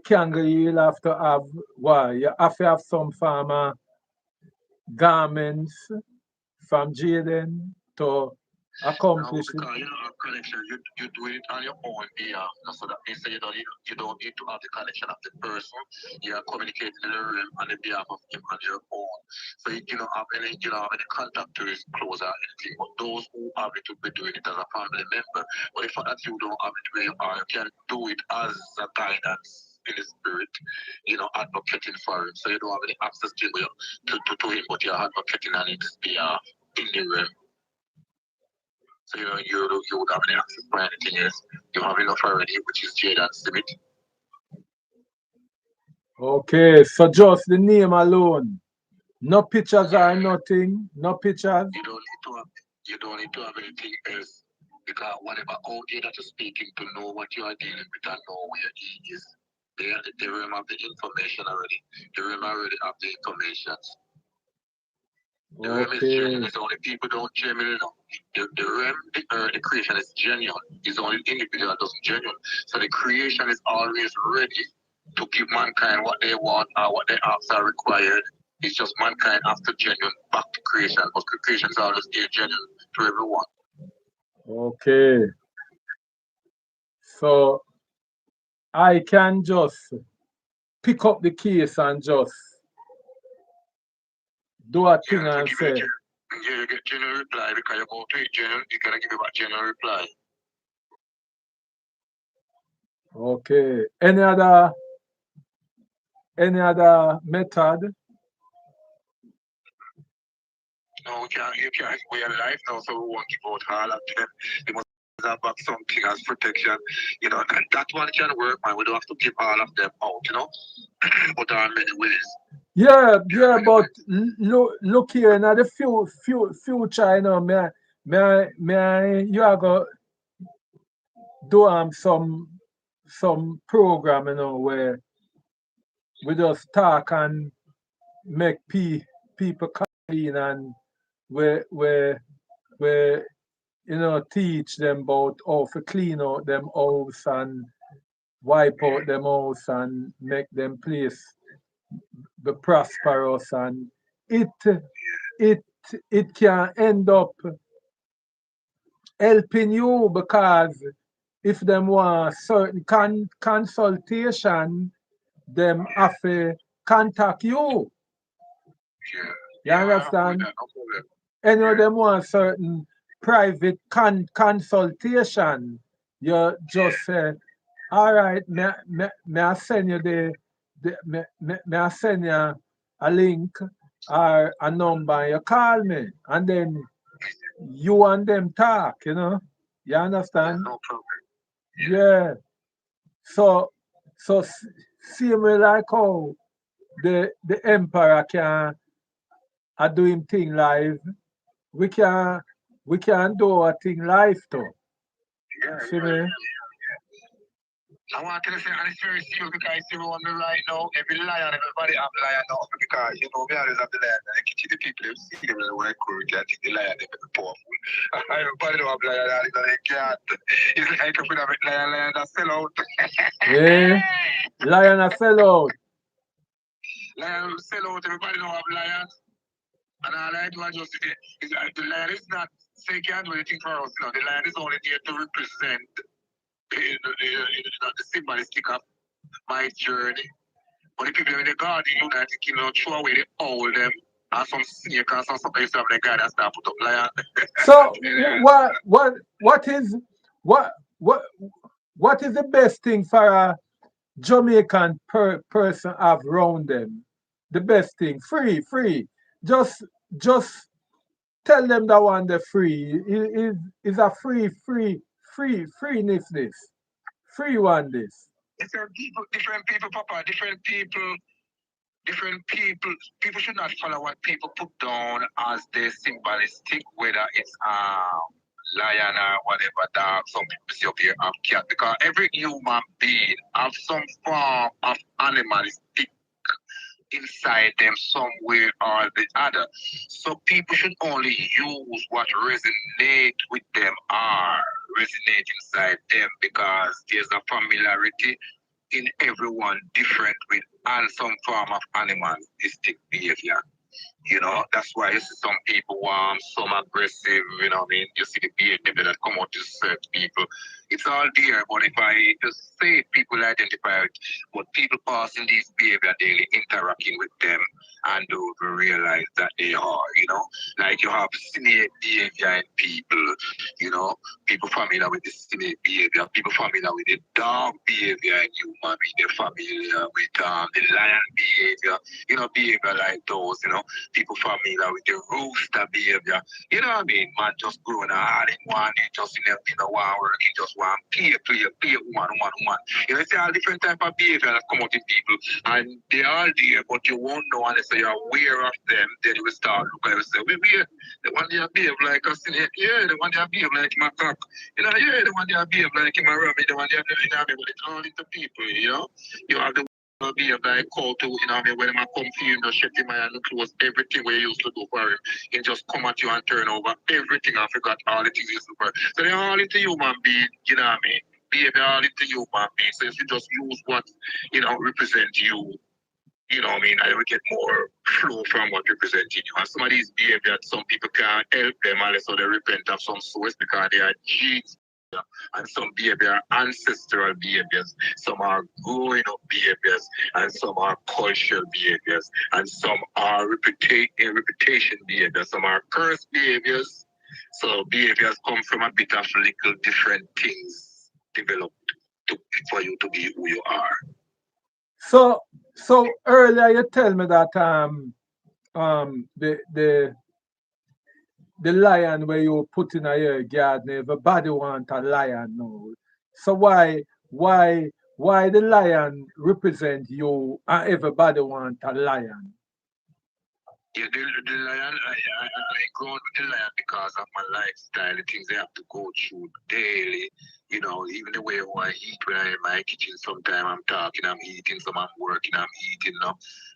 candle you'll have to have why you have to have some farmer garments from Jaden to No, accomplish it. because you don't have connection, you do it on your own behalf. So that means that you don't need to have the connection of the person. You are communicating in the room on the behalf of him on your own. So you don't have any contact to his clothes or anything. But those who have it will be doing it as a family member. But the fact that you don't have it where you are, you can do it as a guidance in the spirit, advocating for him. So you don't have any access to him, but you're advocating on his behalf in the room. So you would have any access for anything else. You have enough already, which is Jade and Simit. Okay, so just the name alone. No pictures or nothing. No pictures. You don't need to have anything else. Because whatever out there that you're speaking to know what you are dealing with and know where he is. They realm have the information already. The realm already have the information. The realm is genuine. Okay. It's only people don't genuine enough. The realm, the creation is genuine. It's only individual that doesn't genuine. So the creation is always ready to give mankind what they want or what they ask are required. It's just mankind after genuine back to creation. But creation is always still genuine to everyone. Okay. So I can just pick up the case and just do a thing Yeah, to and give you say, you get genuine reply because you go to it genuine, you're gonna give you a genuine reply. okay. Any other method? No, we are live now, so we won't give out all of them. You must about something as protection, and that one can work, man. We don't have to give all of them out. But there are many ways. Yeah, There are yeah, many but ways. look here, now the future, you are going do some program, where we just talk and make people clean, and where where teach them about how to clean out them house and wipe out them house and make them place be prosperous, and it it it can end up helping you, because if them want certain consultation, them have to contact you. Yeah, You yeah, I agree with understand? that. No problem. Any of Yeah, them want certain private consultation, you just say, all right, may I send you may I send you a link or a number, you call me, and then you and them talk. You yeah, understand? no problem. Yeah, Yeah. So, same way like how the emperor can do him thing live, we can do a thing live too. yeah, See yeah, me? yeah. I want to say, and it's very serious because it's everyone me right now, every lion, everybody have lion now because we always have the lion and I can the people who see them when I cook, I think the lion they very powerful. Everybody don't have lion and they can't. It's like if we have a lion that sell out. Eh? Lion a sell out. Lion will sell out, everybody don't have lions. And all I do I just is like the lion is not say can't do anything for us, The lion is only there to represent the symbolistic of my journey. But the people in the garden, that throw away the owl them and some snake and some stuff used to have the guy that start put up lion. So what is what what what is the best thing for a Jamaican person have round them? The best thing, free. Just just tell them that one the free is a freeness this. Free one this. Different people, Papa, different people. People should not follow what people put down as the symbolistic, whether it's lion or whatever dog. Some people say up here have cat because every human being have some form of animalistic inside them somewhere or the other. So people should only use what resonate with them or resonate inside them because there's a familiarity in everyone different with and some form of animalistic behavior. That's why you see some people warm, some aggressive, you see the behavior that come out to certain people. It's all there, but if I just say people identify it, but people passing these behavior daily, interacting with them, and don't realize that they are, like you have snake behavior in people, people familiar with the snake behavior, people familiar with the dog behavior in human being, they're familiar with the lion behavior, behavior like those, people familiar with the rooster behavior. You know what I mean? Man just growing hard in one, he just one work, he just want play, one. It's all different type of behavior that come out in people. And they are there, but you won't know unless you're aware of them, then you will start looking and say, we the one they behave like us in here, yeah, the one they behave like him a cock. Yeah, the one they behave like him a rabbit, the one they but it's all into people. You have the be a guy called to, when I come for you, just shut him and close everything we used to do for him. He just come at you and turn over everything and forgot all the things you used to do for him. So they're all into human being, you know what I mean? Behavior all into human being. So if you just use what, represent you, you know what I mean? I will get more flow from what representing you. And some of these behaviors, some people can't help them unless they repent of some source because they are genes and some behavior are ancestral behaviors, some are growing up behaviors, and some are cultural behaviors, and some are reputation behaviors, some are curse behaviors. So behaviors come from a bit of little different things developed for you to be who you are. So earlier you tell me that the the lion where you put in a your garden, everybody want a lion now. So why the lion represent you and everybody want a lion? Yeah, the lion, I go on with the lion because of my lifestyle, the things I have to go through daily. You know, even the way how I eat when I'm in my kitchen, sometimes I'm talking, I'm eating, some I'm working, I'm eating, you know,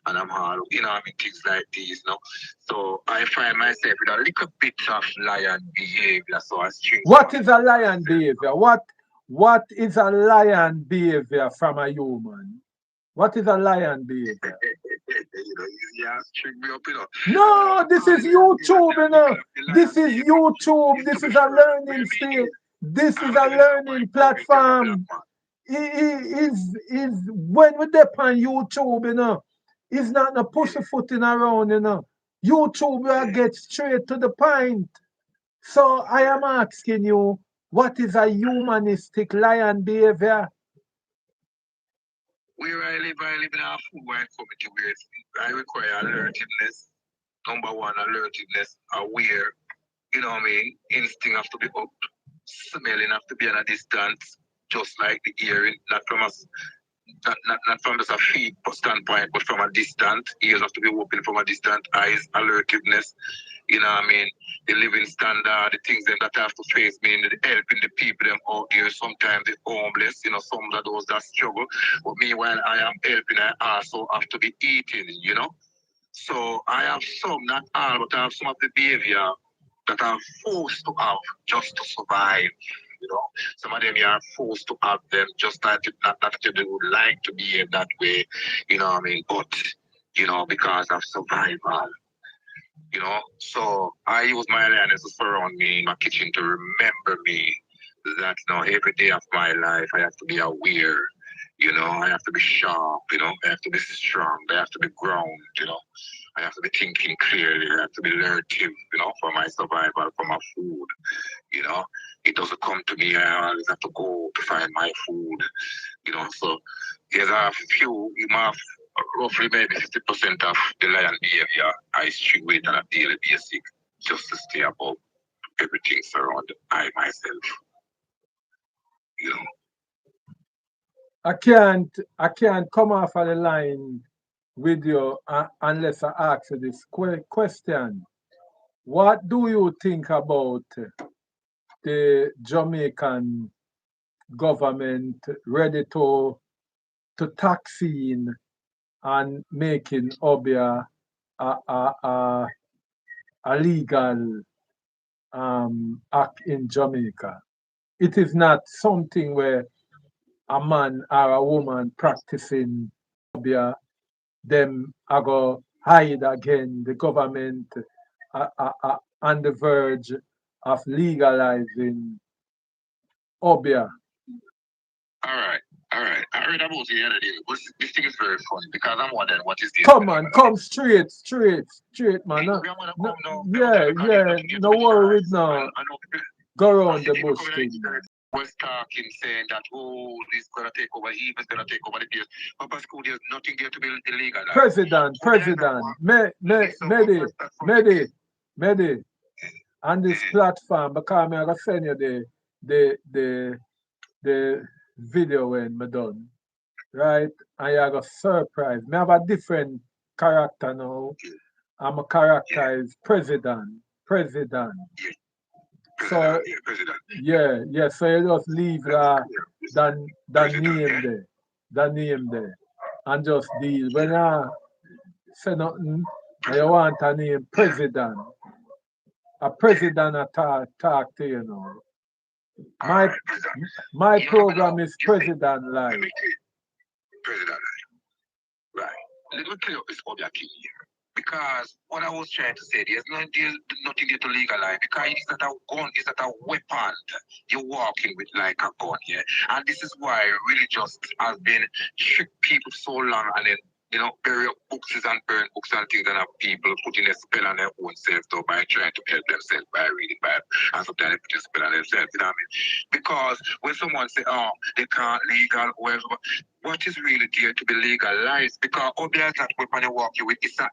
and I'm hard, you know, I mean, things like these, you know. So I find myself with a little bit of lion behavior, so I string What is a lion behavior? What is a lion behavior from a human? What is a lion behavior? You know, easy ass string me up, you know. No, this is YouTube, you know. This is YouTube. This is a learning stage. This is a learning platform. Is when we dep on YouTube, you know, it's not no pussyfooting around, you know. YouTube will get straight to the point. So I am asking you, what is a humanistic lion behavior? Where I live in a food wine community where I require alertedness. Number one, alertedness, aware, you know what I mean? Instinct have to be up, smelling have to be at a distance, just like the hearing, not from us, not from just a feet standpoint, but from a distance. Ears have to be open from a distance, eyes, alertiveness, you know what I mean? The living standard, the things them that have to face me, the helping the people them out there, sometimes the homeless, you know, some of those that struggle. But meanwhile, I am helping, I also have to be eating, you know? So I have some, not all, but I have some of the behavior that I'm forced to have just to survive. You know, some of them you are forced to have them just not that they would like to behave that way, you know what I mean? But, you know, because of survival, you know. So I use my awareness to surround me in my kitchen to remember me that you know every day of my life I have to be aware. You know, I have to be sharp, you know, I have to be strong, I have to be ground, you know, I have to be thinking clearly, I have to be alertive, you know, for my survival, for my food, you know. It doesn't come to me, I always have to go to find my food, you know. So there's a few, you might have roughly maybe 50% of the lion behavior I street with on a daily basis just to stay above everything surround I myself, you know. I can't come off of the line with you unless I ask you this question. What do you think about the Jamaican government ready to tax in and making Obia a legal act in Jamaica? It is not something where a man or a woman practicing Obia, them are go hide again. The government on the verge of legalizing Obia. All right, all right. I heard about it the other day. This thing is very funny because I'm wondering what is this Come on, illegal come life? straight, man. Hey, we are gonna No, come now. We are gonna tell yeah, you because there's yeah. nothing here to No worry with legalize. no I know people, go I around see the people bush coming on the thing, internet man. was talking, saying that, oh, this is gonna take over, Eva's gonna take over the place. Papa School, there's nothing there to be illegalized. President, Obia is a President, one. Listen, what Medi, that's from the Medi, kid. Medi, on this Eh, platform, because I'm gonna send you the the the video when me done, right? And you gonna surprise. Me have a different character now. eh, I'm a yeah, character is President, President. yeah, So president, yeah, president. yeah. So you just leave That is clear. the President, name yeah? there, the name there, and just deal. When Yeah, you say nothing, and you president. want a name, Yeah, President. A yeah. president a talk to you know. All My right, president. my You have to program know, is you see, President let Live. me clear, president, right. Let me clear up this Obia King here. Because what I was trying to say, there's nothing there to legalize because it's not a gun, it's not a weapon you're walking with like a gun here. And this is why really just has been trick people so long and then bury up books and burn books and things and have people putting a spell on their own self though by trying to help themselves by reading Bible and sometimes they put a spell on themselves, you know what I mean? Because when someone say, oh, they can't legal, whatever, what is really there to be legalized? Because obvious that weapon you walk you with is an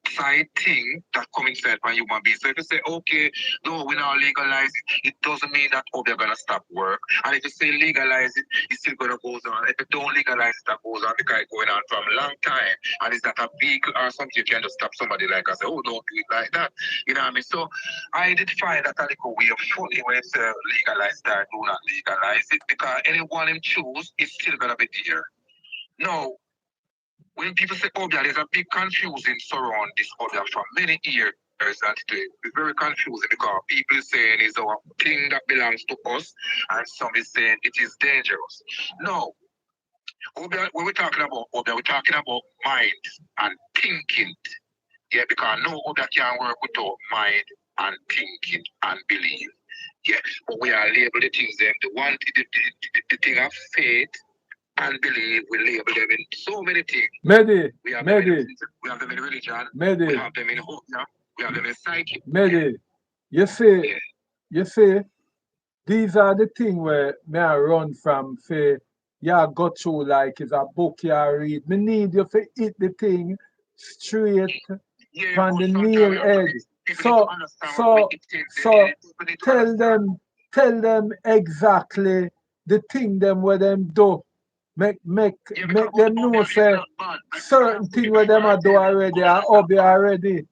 outside thing that come inside from human being. So if you say, okay, no, we now legalize it, it doesn't mean that oh, they're gonna stop work. And if you say legalize it, it's still gonna go on. If you don't legalize it, that goes on because it's going on from a long time. And it's not a vehicle or something you can just stop somebody like I say, oh, don't do it like that. You know what I mean? So I did find that a little way of funny when it's legalize that, do not legalize it, because anyone him choose is still gonna be there. No, when people say Obia, there's a big confusion surround this Obia for many years. And it's very confusing because people saying it's our thing that belongs to us, and some is saying it is dangerous. No, Obia, when we're talking about Obia, we're talking about mind and thinking. Yeah, because no Obia can work without mind and thinking and belief. Yeah, but we are labeled the things them, the thing of faith and believe we label them in so many things. Medi, We have Medi, them in religion. Medi. We have them in hope. We have them in psychic. Medi. You see, these are the things where may I run from, say, yeah, go through like it's a book you read. Me need you to hit the thing straight from the nail edge. So tell them exactly the thing them where them do. Make them know say certain thing where them are do already or hobby already.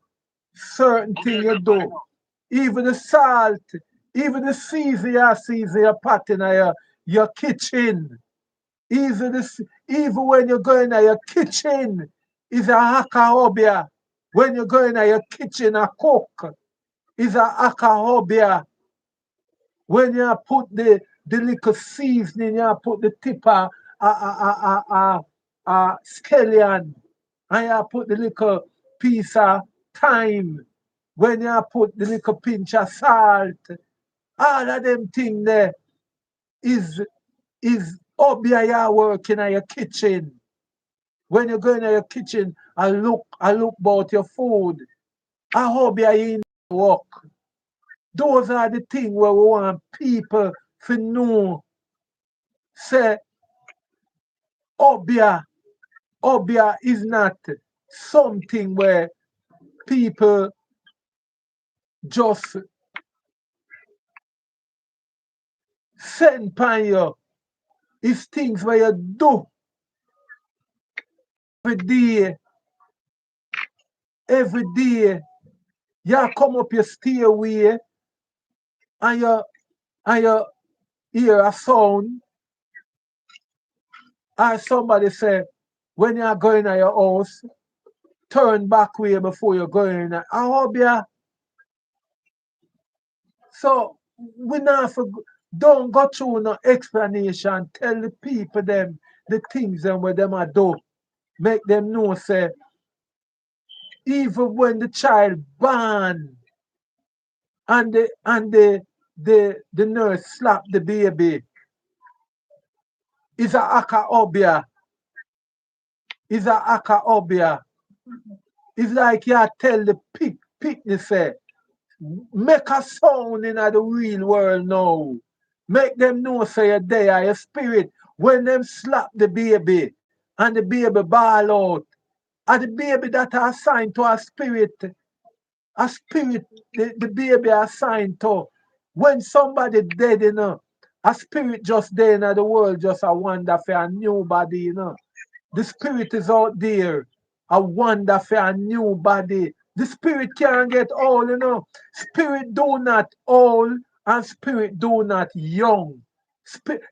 Certain thing you do. Even the salt, even the season your pot in your kitchen. Even when you go in your kitchen, is a haka hobby. When you go in your kitchen and cook, is a haka hobby. When you put the little seasoning, you put the tip of scallion, and you put the little piece of thyme, when you put the little pinch of salt, all of them things there is obia you working in your kitchen. When you go in your kitchen and look about your food, I hope you in work. Those are the things where we want people to know. Say, obia is not something where people just send upon you. It's things where you do every day. Every day, you come up your stairway and you hear a sound. And somebody say, when you're going to your house, turn back way before you go in. I hope you. So we not for, don't go through no explanation. Tell the people them the things them where them are do. Make them know say even when the child born and the nurse slap the baby, is a aka obia. Is a aka obia. It's like you tell the picnic say, make a sound in the real world now. Make them know say you're there, your spirit. When them slap the baby and the baby ball out, and the baby that are assigned to a spirit the baby assigned to. When somebody dead, a spirit just there in the world, just a wonder for a new body, The spirit is out there, a wonder for a new body. The spirit can't get old. Spirit do not old and spirit do not young.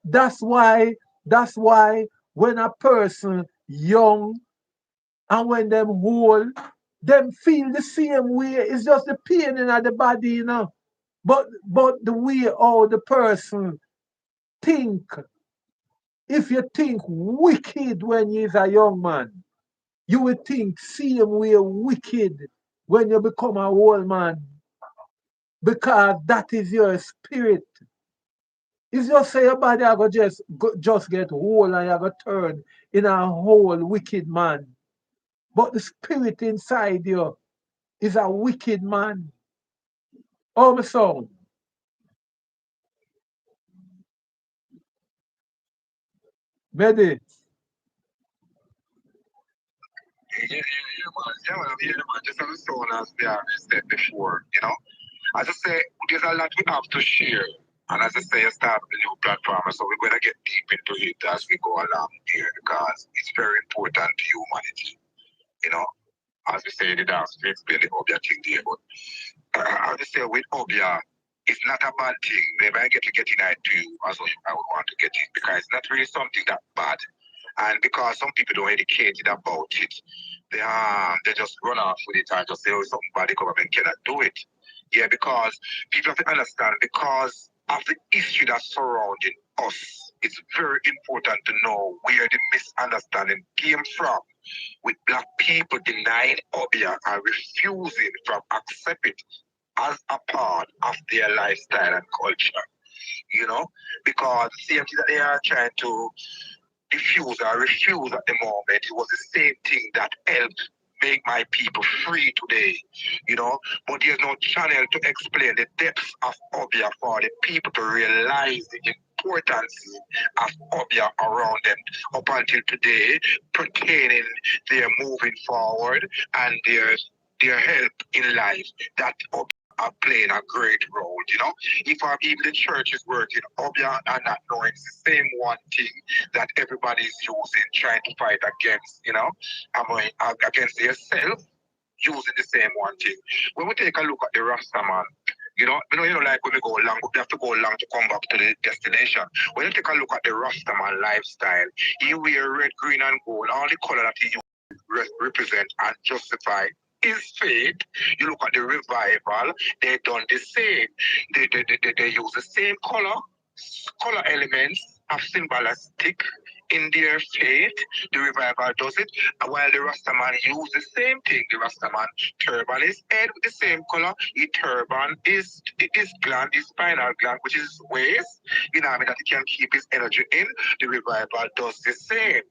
That's why when a person young and when them old, them feel the same way. It's just the pain in the body. But the way how the person think, if you think wicked when you're a young man, you will think same way wicked when you become a old man. Because that is your spirit. It's just say your body are just get old and you go turn in a whole wicked man. But the spirit inside you is a wicked man. Oh, my son. Medi. man. I'm here, man. Just as the soul as we have said before, As I say, there's a lot we have to share. And as I say, I start the new platform, so we're going to get deep into it as we go along here because it's very important to humanity. You know, as we say, the dance, we explain the Obia thing there, but as I say, with Obia, it's not a bad thing. Maybe I get to get in it to you as well, I would want to get it because it's not really something that bad. And because some people don't educated about it, they just run off with it and just say, oh, something bad, the government cannot do it. Yeah, because people have to understand because of the history that's surrounding us. It's very important to know where the misunderstanding came from with black people denying Obia and refusing from accept it as a part of their lifestyle and culture, you know, because the same thing that they are trying to diffuse or refuse at the moment, it was the same thing that helped make my people free today, but there's no channel to explain the depths of Obia for the people to realize the importance of Obia around them up until today, pertaining their moving forward and their help in life. That Obia are playing a great role. If even the church is working, Obia are not knowing the same one thing that everybody's using, trying to fight against, against yourself, using the same one thing. When we take a look at the Rastaman, like when we go along, we have to go along to come back to the destination. When you take a look at the Rastaman lifestyle, he wear red, green, and gold, all the color that he represent and justify his faith. You look at the revival, they done the same. They use the same color elements of symbolistic in their faith. The revival does it, while the Rastaman use the same thing. The Rastaman turban is head with the same color. His turban is gland, his spinal gland, which is his waist. That he can keep his energy in. The revival does the same.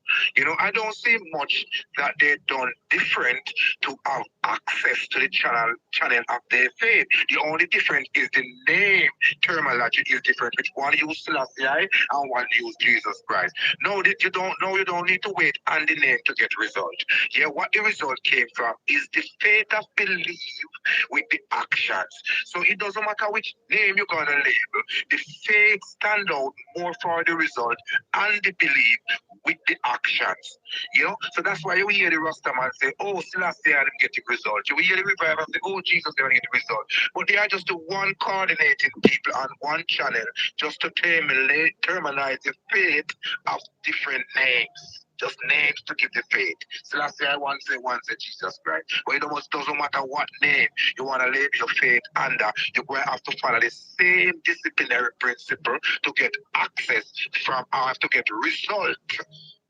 I don't see much that they done different to have access to the channel of their faith. The only difference is the name terminology is different, which one use Selassie and one use Jesus Christ. No, that you don't need to wait on the name to get result. Yeah, what the result came from is the faith of belief with the actions. So it doesn't matter which name you're gonna label, the faith stand out more for the result and the belief with the actions. So that's why you hear the Rastaman say, oh, Selassie I'm getting result. You hear the revival say, oh, Jesus gonna get the result. But they are just the one coordinating people on one channel just to terminate the faith of different names. Just names to give the faith. Selassie I once say Jesus Christ. But it almost doesn't matter what name you want to label your faith under, you're going to have to follow the same disciplinary principle to get access from, or have to get result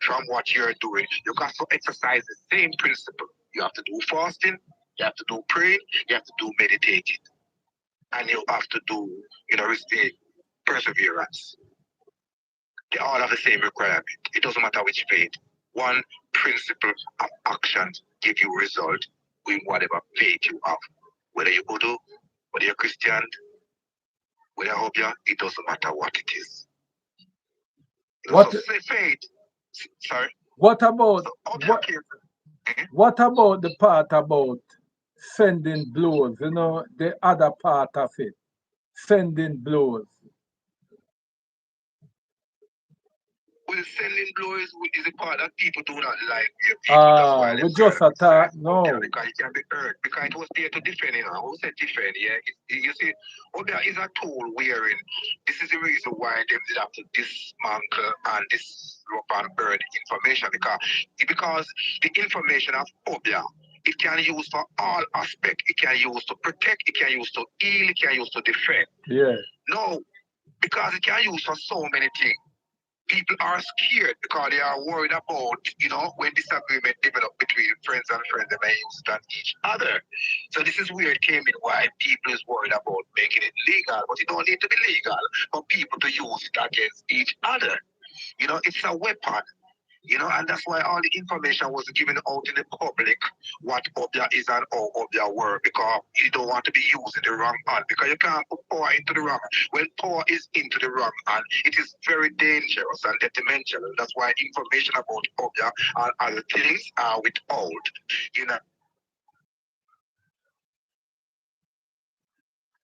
from what you're doing. You got to exercise the same principle. You have to do fasting, you have to do praying, you have to do meditating, and you have to do, perseverance. They all have the same requirement. It doesn't matter which faith. One principle of action give you result with whatever faith you have. Whether you're Buddha, whether you're Christian, whether you're Obia, it doesn't matter what it is. What? So say faith. Sorry. What about so what about the part about sending blows? The other part of it, sending blows. Well, sending blows is a part that people do not like. That's why We just attack. No. Because it can be hurt. Because it was there to defend, Who said defend? Yeah. You see, Obia is a tool wearing. This is the reason why they did have to dismantle and disrupt and burn the information. Because the information of Obia, it can use for all aspects. It can use to protect, it can use to heal, it can use to defend. Yeah. No, because it can use for so many things. People are scared because they are worried about, when disagreement develop between friends and friends, they may use it on each other. So this is where it came in why people is worried about making it legal, but it don't need to be legal for people to use it against each other. It's a weapon. And that's why all the information was given out in the public, what Obia is and how Obia work, because you don't want to be used in the wrong hand, because you can't put power into the wrong hand. When power is into the wrong hand, it is very dangerous and detrimental. That's why information about Obia and other things are withheld.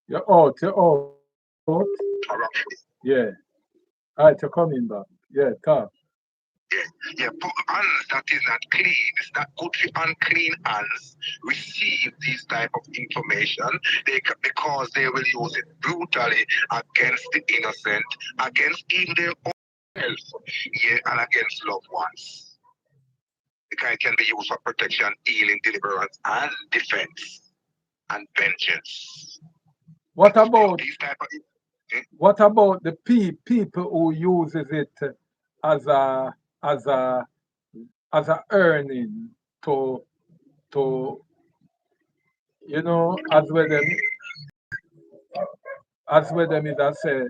You're out, you're out. Corruption. Yeah. All right, you're coming back. Yeah, talk. But hands that is not clean, it's not good for unclean hands receive this type of information because they will use it brutally against the innocent, against even their own health, and against loved ones. Because it can be used for protection, healing, deliverance, and defense and vengeance. What about these type of what about the people who uses it as a as a as a earning to as well them is I say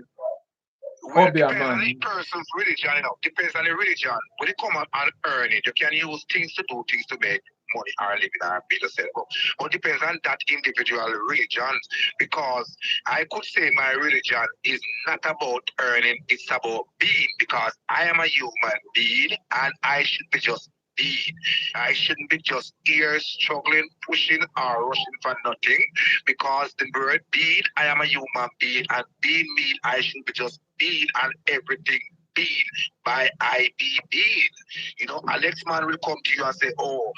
Well, hobby a depends on the man. person's religion, Depends on the religion. When you come out and earn it, you can use things to do things to make money or living or build yourself up. But depends on that individual religion. Because I could say my religion is not about earning, it's about being. Because I am a human being and I should be just being. I shouldn't be just here struggling, pushing, or rushing for nothing. Because the word being, I am a human being, and being mean I should be just being and everything being by I be being. Alex man will come to you and say, oh,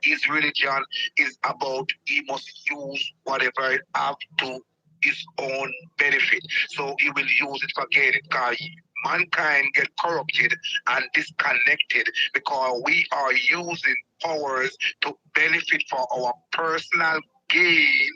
his religion is about he must use whatever he have to his own benefit. So he will use it for gain it. Because mankind get corrupted and disconnected because we are using powers to benefit for our personal gain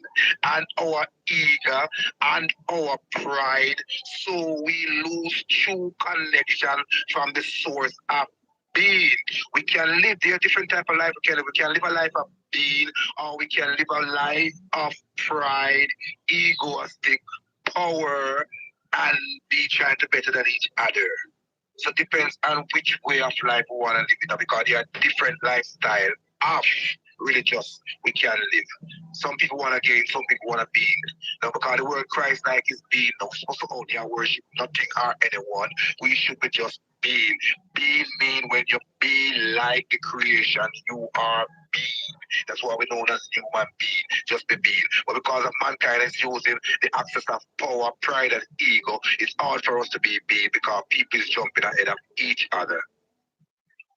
and our ego and our pride. So we lose true connection from the source of being. We can live there different type of life. We can live a life of being, or we can live a life of pride, egoistic, power, and be trying to better than each other. So it depends on which way of life we want to live it, because there are different lifestyle of religious we can live. Some people want to gain, some people want to be. Now, because the word Christ like is being, not supposed to out there worship nothing or anyone. We should be just being. Being mean when you be like the creation you are being. That's why we're known as human being, just be being. But because of mankind is using the access of power, pride, and ego, it's hard for us to be being because people is jumping ahead of each other,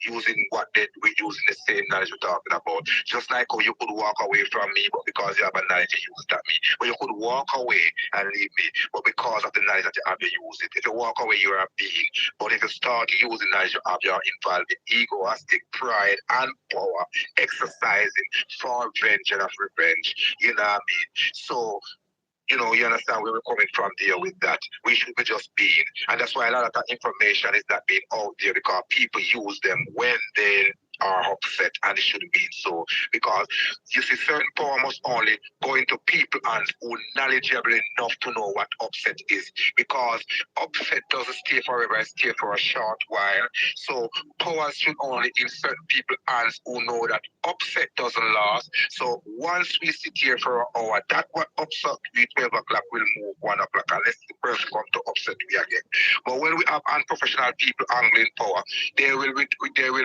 using what we're using the same knowledge we're talking about. Just like how you could walk away from me, but because you have a knowledge, you use that me. But you could walk away and leave me, but because of the knowledge that you have, you use it. If you walk away, you're a being. But if you start using knowledge you have, you're involved in egoistic pride and power, exercising for vengeance of revenge. You know what I mean? So you understand where we're coming from there with that. We should be just being. And that's why a lot of that information is not being out there because people use them when they are upset, and it shouldn't be so. Because you see, certain power must only go into people hands who knowledgeable enough to know what upset is. Because upset doesn't stay forever, it stays for a short while. So powers should only in certain people hands who know that upset doesn't last. So once we sit here for an hour, that what upset we 12 o'clock will move 1 o'clock unless the person come to upset me again. But when we have unprofessional people angling power, they will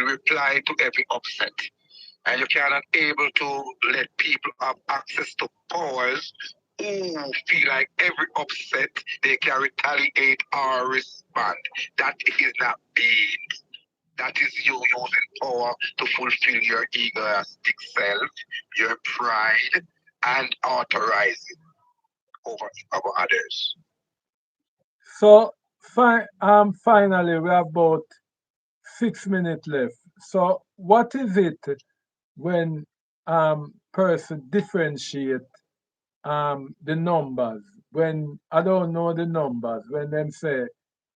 reply to every upset. And you cannot able to let people have access to powers who feel like every upset they can retaliate or respond. That is not being. That is you using power to fulfill your egoistic self, your pride, and authorizing over others. So finally we have about 6 minutes left. So what is it when person differentiate the numbers? When I don't know the numbers, when them say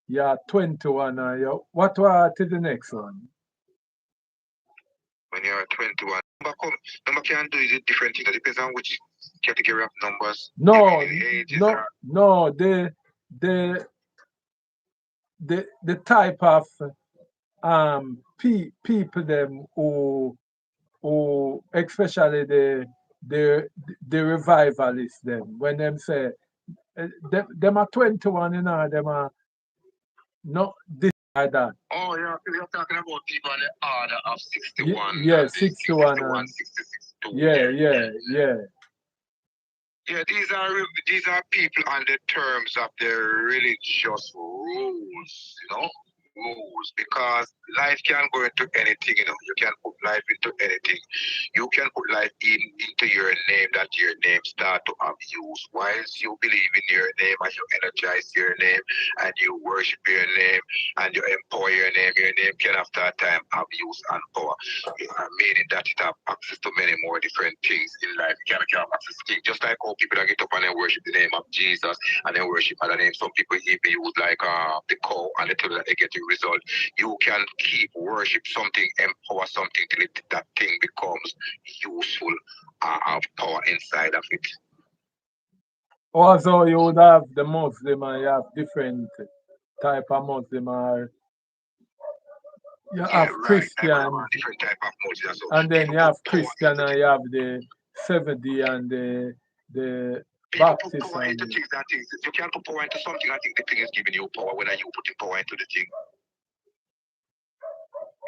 you're 21 or what is the next one? When you're 21, number can do is a different thing. It depends on which category of numbers. No, Ages no, are no, the the type of people them who especially the revivalists them when them say them are 21, you know, them are not this like that. Oh, yeah, you're talking about people on the order of 61 Yeah, and the 61 61, and 66 too. yeah. Yeah, these are people on the terms of their religious rules, rules. Because life can go into anything, you can put life into anything. You can put life into your name that your name start to abuse. Whilst you believe in your name and you energize your name and you worship your name and you empower your name can after a time abuse and power. Meaning that it have access to many more different things in life. You can have access to things just like how people that get up and they worship the name of Jesus and they worship other names. Some people even use like the cow and they tell that they get the result. You can keep worship something, empower something till that thing becomes useful have power inside of it. Also, you would have the Muslim and you have different type of Muslim, or you have Right. Christian, Different type of motives. So and then people you put have power Christian into and things. you have the 70 and the People put Baptist power into and things that things. You can't put power into something. I think the thing is giving you power. Whether you putting power into the thing.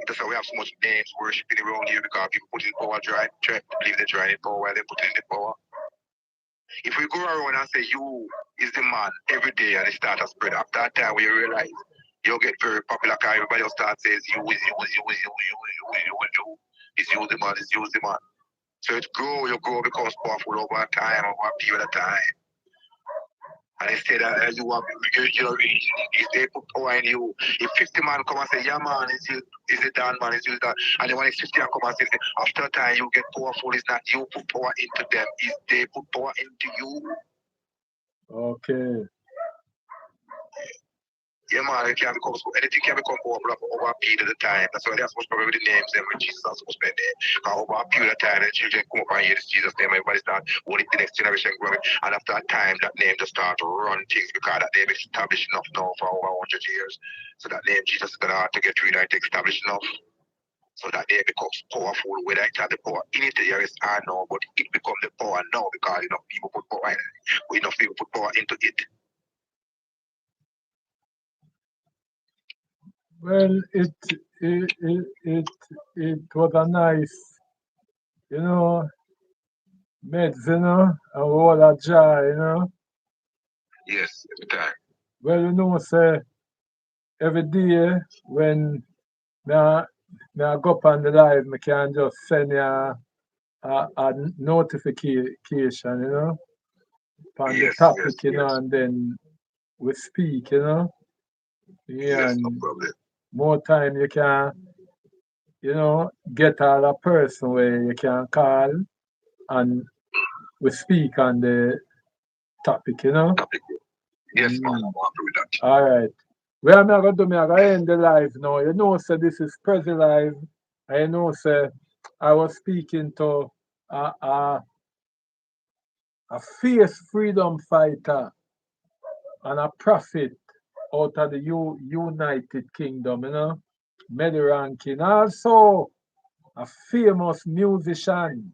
That's why we have so much names worshiping around here because people put in power, try to believe they're trying in power while they put in the power. If we go around and say you is the man every day and it start to spread, after that time when you realize you'll get very popular because everybody else starts says you is you. It's you the man, it's you the man. So it you grow becomes powerful over time, over a period of time. And instead of you have if they put power in you, if 50 man come and say, yeah man, is it done man, is it done? And then when it's 50 man come and say, after time you get powerful, it's not you put power into them, it's they put power into you. okay. Yeah, man, anything can become powerful over a period of time. That's why they're supposed to probably the names them when Jesus are supposed to be there. Because over a period of time, the children come up and hear this Jesus name, everybody start wanting the next generation growing. And after a time, that name just start to run things because that name is established enough now for over 100 years. So that name Jesus is going to have to get rid of it established enough. So that name becomes powerful, whether it has the power in it, there is or no, but it becomes the power now because enough people put power in it. Enough people put power into it. Well, it was a nice, meds, and all a joy. Yes, every time. Well, say every day when me go up on the live, me can just send you a notification, on the Yes, topic, and then we speak, Yeah, Yes, no and problem. more time you can, get all a person where you can call and we speak on the topic. Topic. Yes, man, I'm Mm. happy with that. All right. Well, I'm going to do, I'm going to end the live now. So this is Prezi Live. I I was speaking to a, a, a fierce freedom fighter and a prophet out of the United Kingdom, Medi Rankin. Also, a famous musician.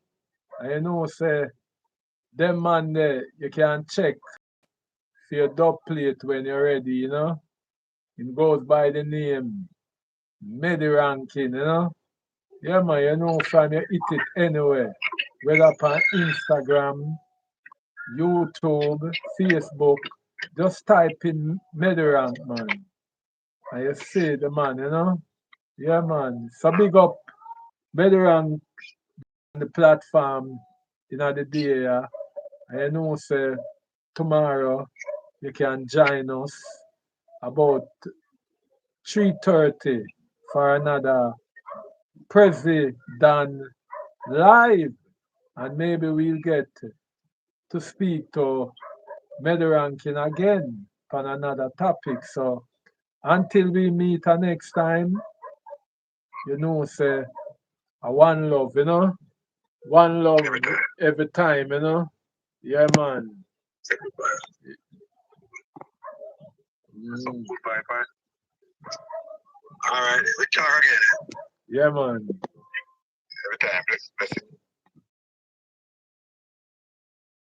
Say, them man there, you can check for your dub plate when you're ready. It goes by the name Medi Rankin. Yeah, man, from you hit it anywhere. Whether upon Instagram, YouTube, Facebook, just type in Medirank, man. And you see the man. Yeah, man. So big up Medirank on the platform the day, yeah. And say tomorrow you can join us about 3:30 for another President live. And maybe we'll get to speak to Medirankin again on another topic. So until we meet next time, say a one love. One love every time. Yeah, man. Some Mm. goodbye, bye. All right, we talk again. Yeah, man. Every time. Bless you.